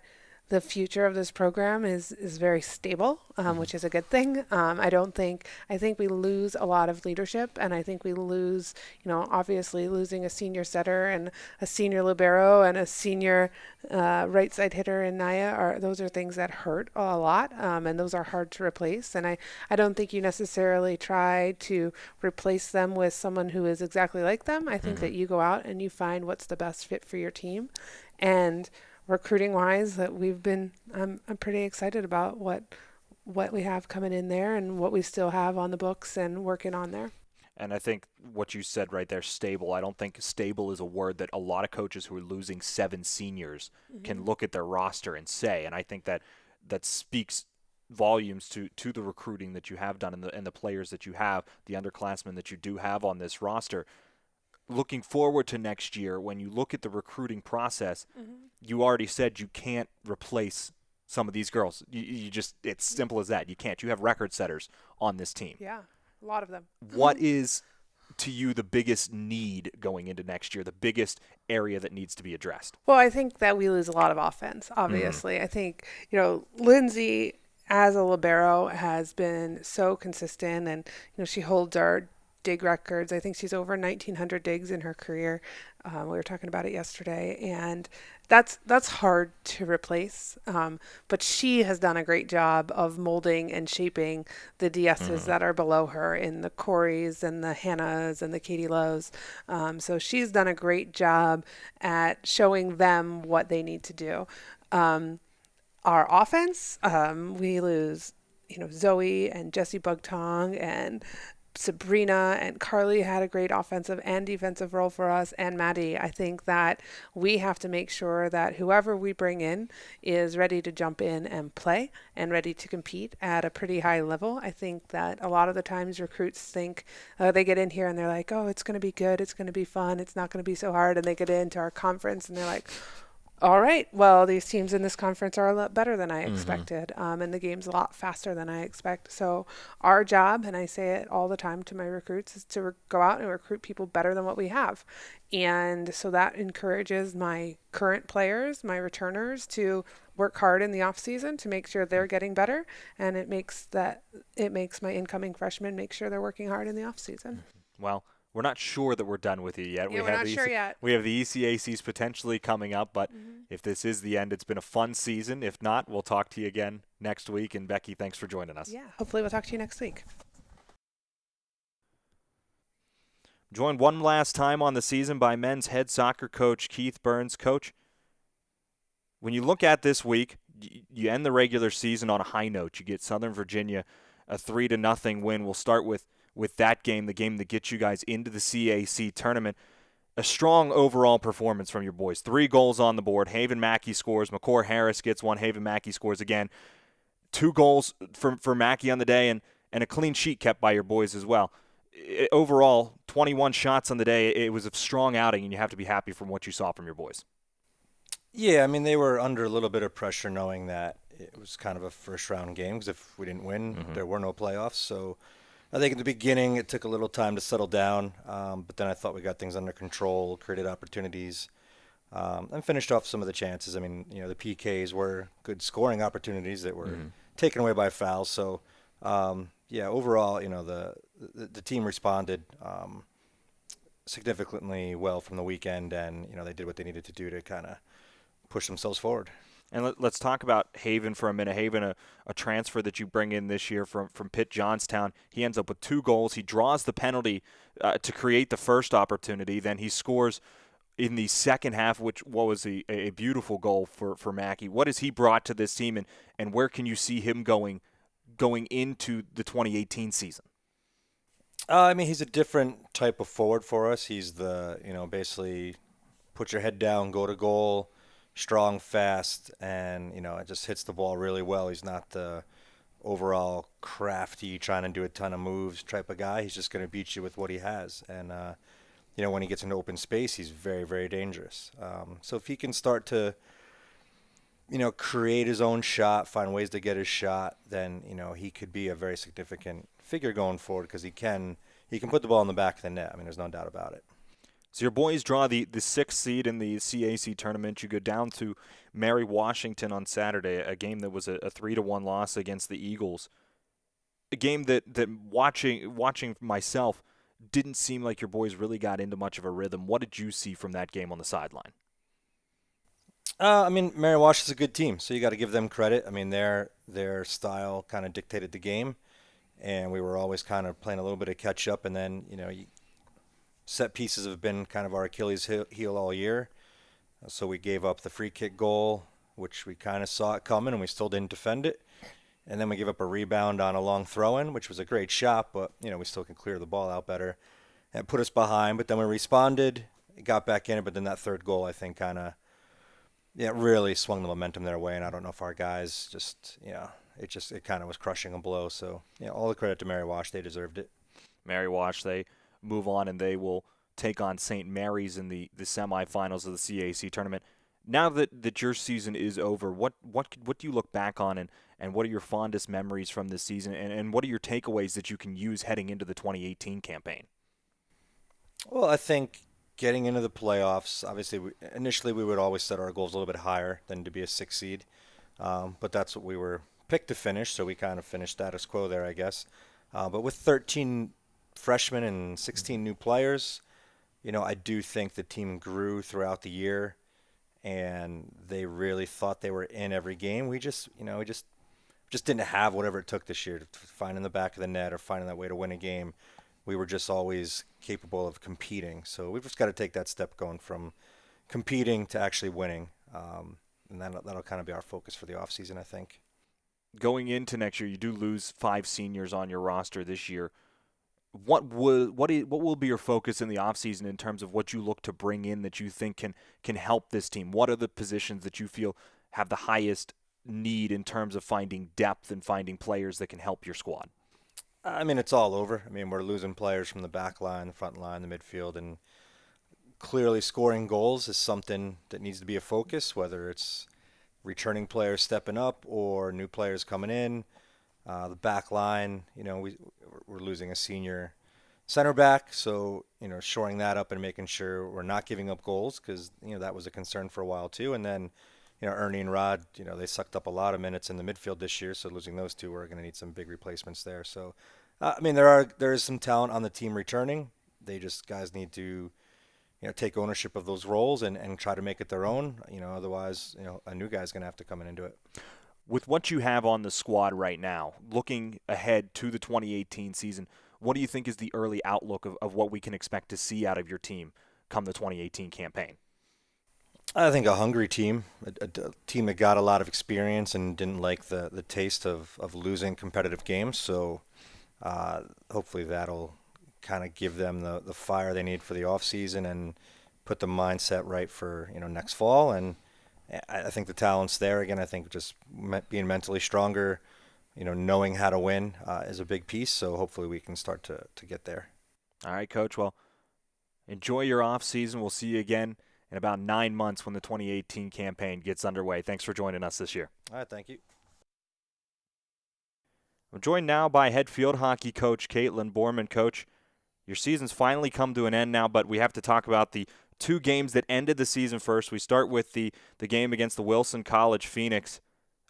the future of this program is very stable, which is a good thing. I think we lose a lot of leadership, and I think we lose, obviously losing a senior setter and a senior libero and a senior right side hitter in Naya those are things that hurt a lot, and those are hard to replace. And I don't think you necessarily try to replace them with someone who is exactly like them. I think that you go out and you find what's the best fit for your team. And recruiting wise, that I'm pretty excited about what we have coming in there and what we still have on the books and working on there. And I think what you said right there, stable, I don't think stable is a word that a lot of coaches who are losing 7 seniors can look at their roster and say. And I think that speaks volumes to the recruiting that you have done and the players that you have, the underclassmen that you do have on this roster. Looking forward to next year, when you look at the recruiting process, you already said you can't replace some of these girls. You just, it's simple as that. You can't. You have record setters on this team. Yeah, a lot of them. What is, to you, the biggest need going into next year, the biggest area that needs to be addressed? Well, I think that we lose a lot of offense, obviously. I think, Lindsay as a libero has been so consistent, and, she holds our dig records. I think she's over 1,900 digs in her career. We were talking about it yesterday, and that's hard to replace. But she has done a great job of molding and shaping the DSs that are below her in the Corys and the Hannahs and the Katie Lows. So she's done a great job at showing them what they need to do. Our offense, we lose, Zoe and Jessie Bugtong and Sabrina and Carly had a great offensive and defensive role for us, and Maddie. I think that we have to make sure that whoever we bring in is ready to jump in and play and ready to compete at a pretty high level. I think that a lot of the times recruits think they get in here and they're like, oh, it's going to be good, it's going to be fun, it's not going to be so hard, and they get into our conference and they're like, all right, well, these teams in this conference are a lot better than I expected, and the game's a lot faster than I expect. So our job, and I say it all the time to my recruits, is to go out and recruit people better than what we have. And so that encourages my current players, my returners, to work hard in the off season to make sure they're getting better, and it makes my incoming freshmen make sure they're working hard in the off season. Well, we're not sure that we're done with you yet. Yeah, we're not sure yet. We have the ECACs potentially coming up, but if this is the end, it's been a fun season. If not, we'll talk to you again next week. And Becky, thanks for joining us. Yeah, hopefully we'll talk to you next week. Joined one last time on the season by men's head soccer coach Keith Burns. Coach, when you look at this week, you end the regular season on a high note. You get Southern Virginia a 3-0 win. We'll start with that game, the game that gets you guys into the CAC tournament. A strong overall performance from your boys. 3 goals on the board. Haven Mackey scores. McCord Harris gets one. Haven Mackey scores again. 2 goals for Mackey on the day, and a clean sheet kept by your boys as well. Overall, 21 shots on the day. It was a strong outing, and you have to be happy from what you saw from your boys. Yeah, I mean, they were under a little bit of pressure knowing that it was kind of a first-round game because if we didn't win, there were no playoffs. So I think at the beginning it took a little time to settle down, but then I thought we got things under control, created opportunities, and finished off some of the chances. I mean, the PKs were good scoring opportunities that were taken away by fouls. So, yeah, overall, the team responded significantly well from the weekend, and they did what they needed to do to kind of push themselves forward. And let's talk about Haven for a minute. Haven, a transfer that you bring in this year from Pitt Johnstown. He ends up with 2 goals. He draws the penalty to create the first opportunity. Then he scores in the second half, which was a beautiful goal for Mackey. What has he brought to this team, and where can you see him going into the 2018 season? I mean, he's a different type of forward for us. He's basically put your head down, go to goal, strong, fast, and it just hits the ball really well. He's not the overall crafty, trying to do a ton of moves type of guy. He's just going to beat you with what he has. And when he gets into open space, he's very, very dangerous. So if he can start to create his own shot, find ways to get his shot, then he could be a very significant figure going forward because he can put the ball in the back of the net. I mean, there's no doubt about it. So your boys draw the 6th seed in the CAC tournament. You go down to Mary Washington on Saturday, a game that was a 3-1 loss against the Eagles. A game that watching myself didn't seem like your boys really got into much of a rhythm. What did you see from that game on the sideline? I mean, Mary Washington's a good team, so you got to give them credit. I mean, their style kind of dictated the game, and we were always kind of playing a little bit of catch up, and then set pieces have been kind of our Achilles heel all year. So we gave up the free kick goal, which we kind of saw it coming, and we still didn't defend it. And then we gave up a rebound on a long throw-in, which was a great shot, but we still can clear the ball out better. And it put us behind, but then we responded, got back in it. But then that third goal, I think, kind of really swung the momentum their way. And I don't know if our guys it kind of was crushing a blow. So all the credit to Mary Wash, they deserved it. Mary Wash, they move on, and they will take on St. Mary's in the semifinals of the CAC tournament. Now that your season is over, what do you look back on, and what are your fondest memories from this season, and what are your takeaways that you can use heading into the 2018 campaign? Well, I think getting into the playoffs, obviously, initially we would always set our goals a little bit higher than to be a 6th seed, but that's what we were picked to finish, so we kind of finished status quo there, I guess. But with 13 freshmen and 16 new players, I do think the team grew throughout the year, and they really thought they were in every game. We just didn't have whatever it took this year to find in the back of the net or finding that way to win a game. We were just always capable of competing. So we've just got to take that step going from competing to actually winning, and that'll kind of be our focus for the offseason, I think. Going into next year, you do lose 5 seniors on your roster this year. What will be your focus in the offseason in terms of what you look to bring in that you think can help this team? What are the positions that you feel have the highest need in terms of finding depth and finding players that can help your squad? I mean, it's all over. I mean, we're losing players from the back line, the front line, the midfield, and clearly scoring goals is something that needs to be a focus, whether it's returning players stepping up or new players coming in. The back line, we're losing a senior center back, so shoring that up and making sure we're not giving up goals because that was a concern for a while too. And then Ernie and Rod, they sucked up a lot of minutes in the midfield this year, so losing those two, we're going to need some big replacements there. So I mean, there is some talent on the team returning. Guys need to take ownership of those roles and try to make it their own. Otherwise a new guy's going to have to come in and do it. With what you have on the squad right now, looking ahead to the 2018 season, what do you think is the early outlook of what we can expect to see out of your team come the 2018 campaign? I think a hungry team, a team that got a lot of experience and didn't like the taste of losing competitive games. So hopefully that'll kind of give them the fire they need for the off season and put the mindset right for next fall. And I think the talent's there again. I think just being mentally stronger, knowing how to win is a big piece. So hopefully we can start to get there. All right, Coach. Well, enjoy your off season. We'll see you again in about 9 months when the 2018 campaign gets underway. Thanks for joining us this year. All right, thank you. I'm joined now by head field hockey coach Caitlin Borman. Coach, your season's finally come to an end now, but we have to talk about the 2 games that ended the season first. We start with the game against the Wilson College Phoenix.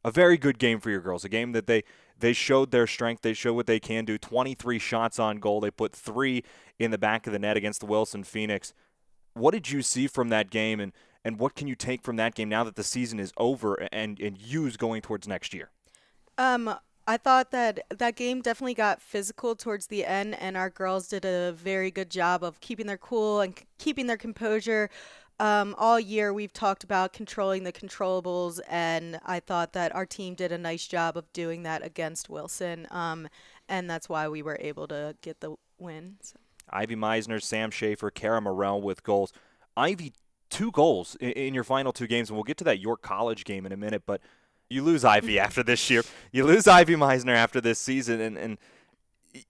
A very good game for your girls, a game that they showed their strength. They showed what they can do. 23 shots on goal. They put 3 in the back of the net against the Wilson Phoenix. What did you see from that game, and what can you take from that game now that the season is over and use going towards next year? I thought that game definitely got physical towards the end, and our girls did a very good job of keeping their cool and keeping their composure. All year we've talked about controlling the controllables, and I thought that our team did a nice job of doing that against Wilson, and that's why we were able to get the win. So. Ivy Meisner, Sam Schaefer, Kara Morrell with goals. Ivy, 2 goals in your final 2 games, and we'll get to that York College game in a minute, but you lose Ivy after this year. You lose Ivy Meisner after this season, and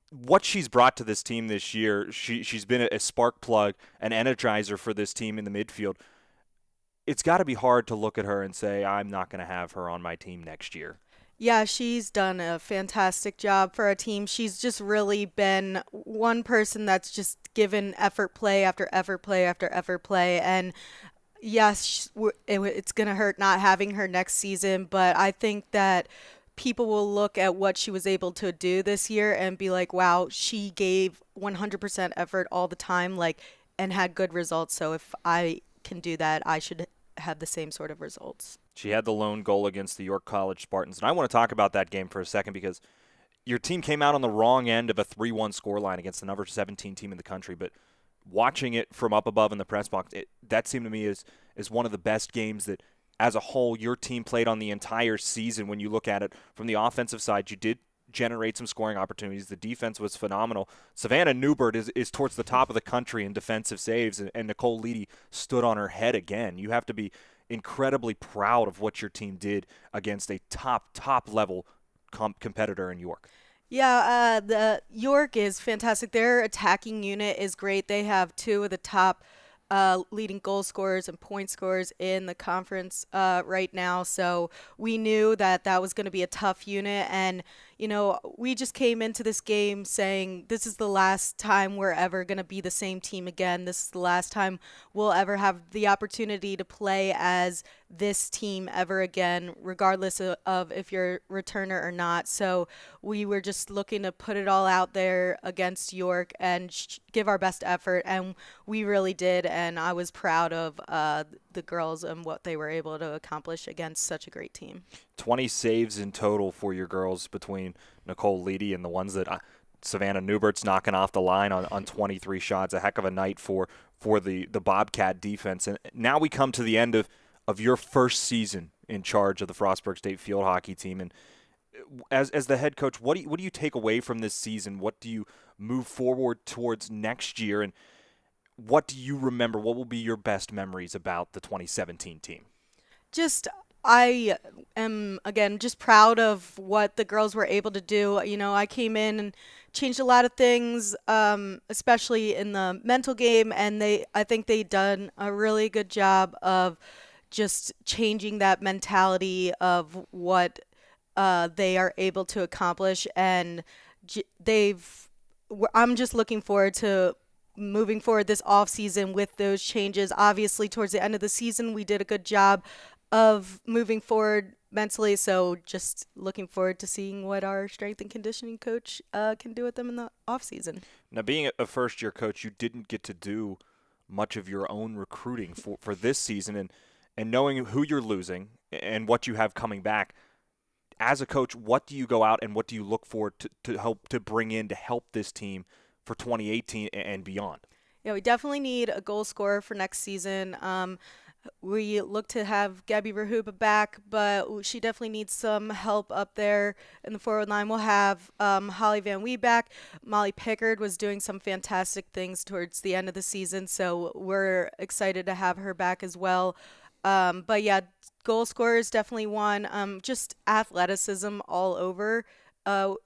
what she's brought to this team this year, she's been a spark plug, an energizer for this team in the midfield. It's got to be hard to look at her and say, I'm not going to have her on my team next year. Yeah, she's done a fantastic job for our team. She's just really been one person that's just given effort play after effort play after effort play. And yes, it's going to hurt not having her next season, but I think that people will look at what she was able to do this year and be like, wow, she gave 100% effort all the time, and had good results. So if I can do that, I should have the same sort of results. She had the lone goal against the York College Spartans. And I want to talk about that game for a second because your team came out on the wrong end of a 3-1 scoreline against the number 17 team in the country. But watching it from up above in the press box, that seemed to me is one of the best games that, as a whole, your team played on the entire season. When you look at it from the offensive side, you did generate some scoring opportunities. The defense was phenomenal. Savannah Newbert is towards the top of the country in defensive saves, and Nicole Leedy stood on her head again. You have to be incredibly proud of what your team did against a top level competitor in York. Yeah, the York is fantastic. Their attacking unit is great. They have 2 of the top leading goal scorers and point scorers in the conference right now. So we knew that was going to be a tough unit. And, we just came into this game saying this is the last time we're ever going to be the same team again. This is the last time we'll ever have the opportunity to play as this team ever again, regardless of if you're a returner or not. So we were just looking to put it all out there against York and give our best effort, and we really did. And I was proud of the girls and what they were able to accomplish against such a great team. 20 saves in total for your girls between Nicole Leedy and the ones that Savannah Newbert's knocking off the line on 23 shots. A heck of a night for the Bobcat defense. And now we come to the end of your first season in charge of the Frostburg State field hockey team. And as the head coach, what do you take away from this season? What do you move forward towards next year? And what do you remember? What will be your best memories about the 2017 team? I am, again, just proud of what the girls were able to do. I came in and changed a lot of things, especially in the mental game, and I think they done a really good job of just changing that mentality of what they are able to accomplish. And I'm just looking forward to moving forward this off season with those changes. Obviously, towards the end of the season, we did a good job of moving forward mentally. So just looking forward to seeing what our strength and conditioning coach can do with them in the off season. Now, being a first-year coach, you didn't get to do much of your own recruiting for this season, and knowing who you're losing and what you have coming back, as a coach, what do you go out and what do you look for to bring in to help this team for 2018 and beyond? Yeah, we definitely need a goal scorer for next season. We look to have Gabby Verhoeven back, but she definitely needs some help up there in the forward line. We'll have Holly Van Wee back. Molly Pickard was doing some fantastic things towards the end of the season, so we're excited to have her back as well. But yeah, goal scorer is definitely one. Just athleticism all over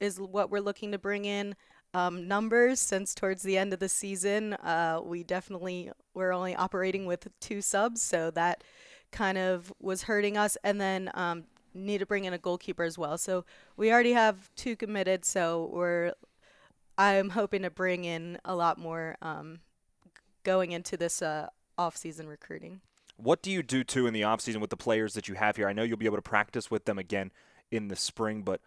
is what we're looking to bring in. Numbers, since towards the end of the season, we're only operating with 2 subs, so that kind of was hurting us. And then need to bring in a goalkeeper as well. So we already have 2 committed, so I'm hoping to bring in a lot more going into this off-season recruiting. What do you do, too, in the offseason with the players that you have here? I know you'll be able to practice with them again in the spring, but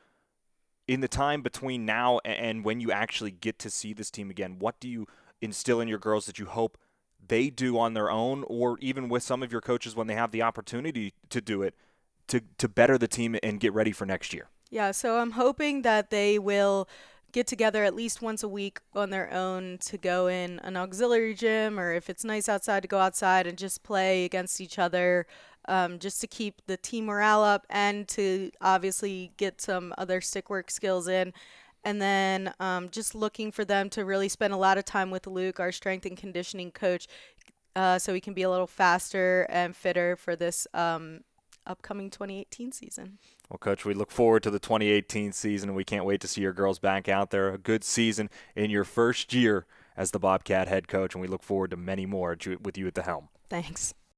in the time between now and when you actually get to see this team again, what do you instill in your girls that you hope they do on their own, or even with some of your coaches when they have the opportunity to do it, to better the team and get ready for next year? Yeah, so I'm hoping that they will get together at least once a week on their own to go in an auxiliary gym, or if it's nice outside, to go outside and just play against each other, just to keep the team morale up and to obviously get some other stick work skills in. And then just looking for them to really spend a lot of time with Luke, our strength and conditioning coach, so we can be a little faster and fitter for this upcoming 2018 season. Well, Coach, we look forward to the 2018 season, and we can't wait to see your girls back out there. A good season in your first year as the Bobcat head coach, and we look forward to many more with you at the helm. Thanks.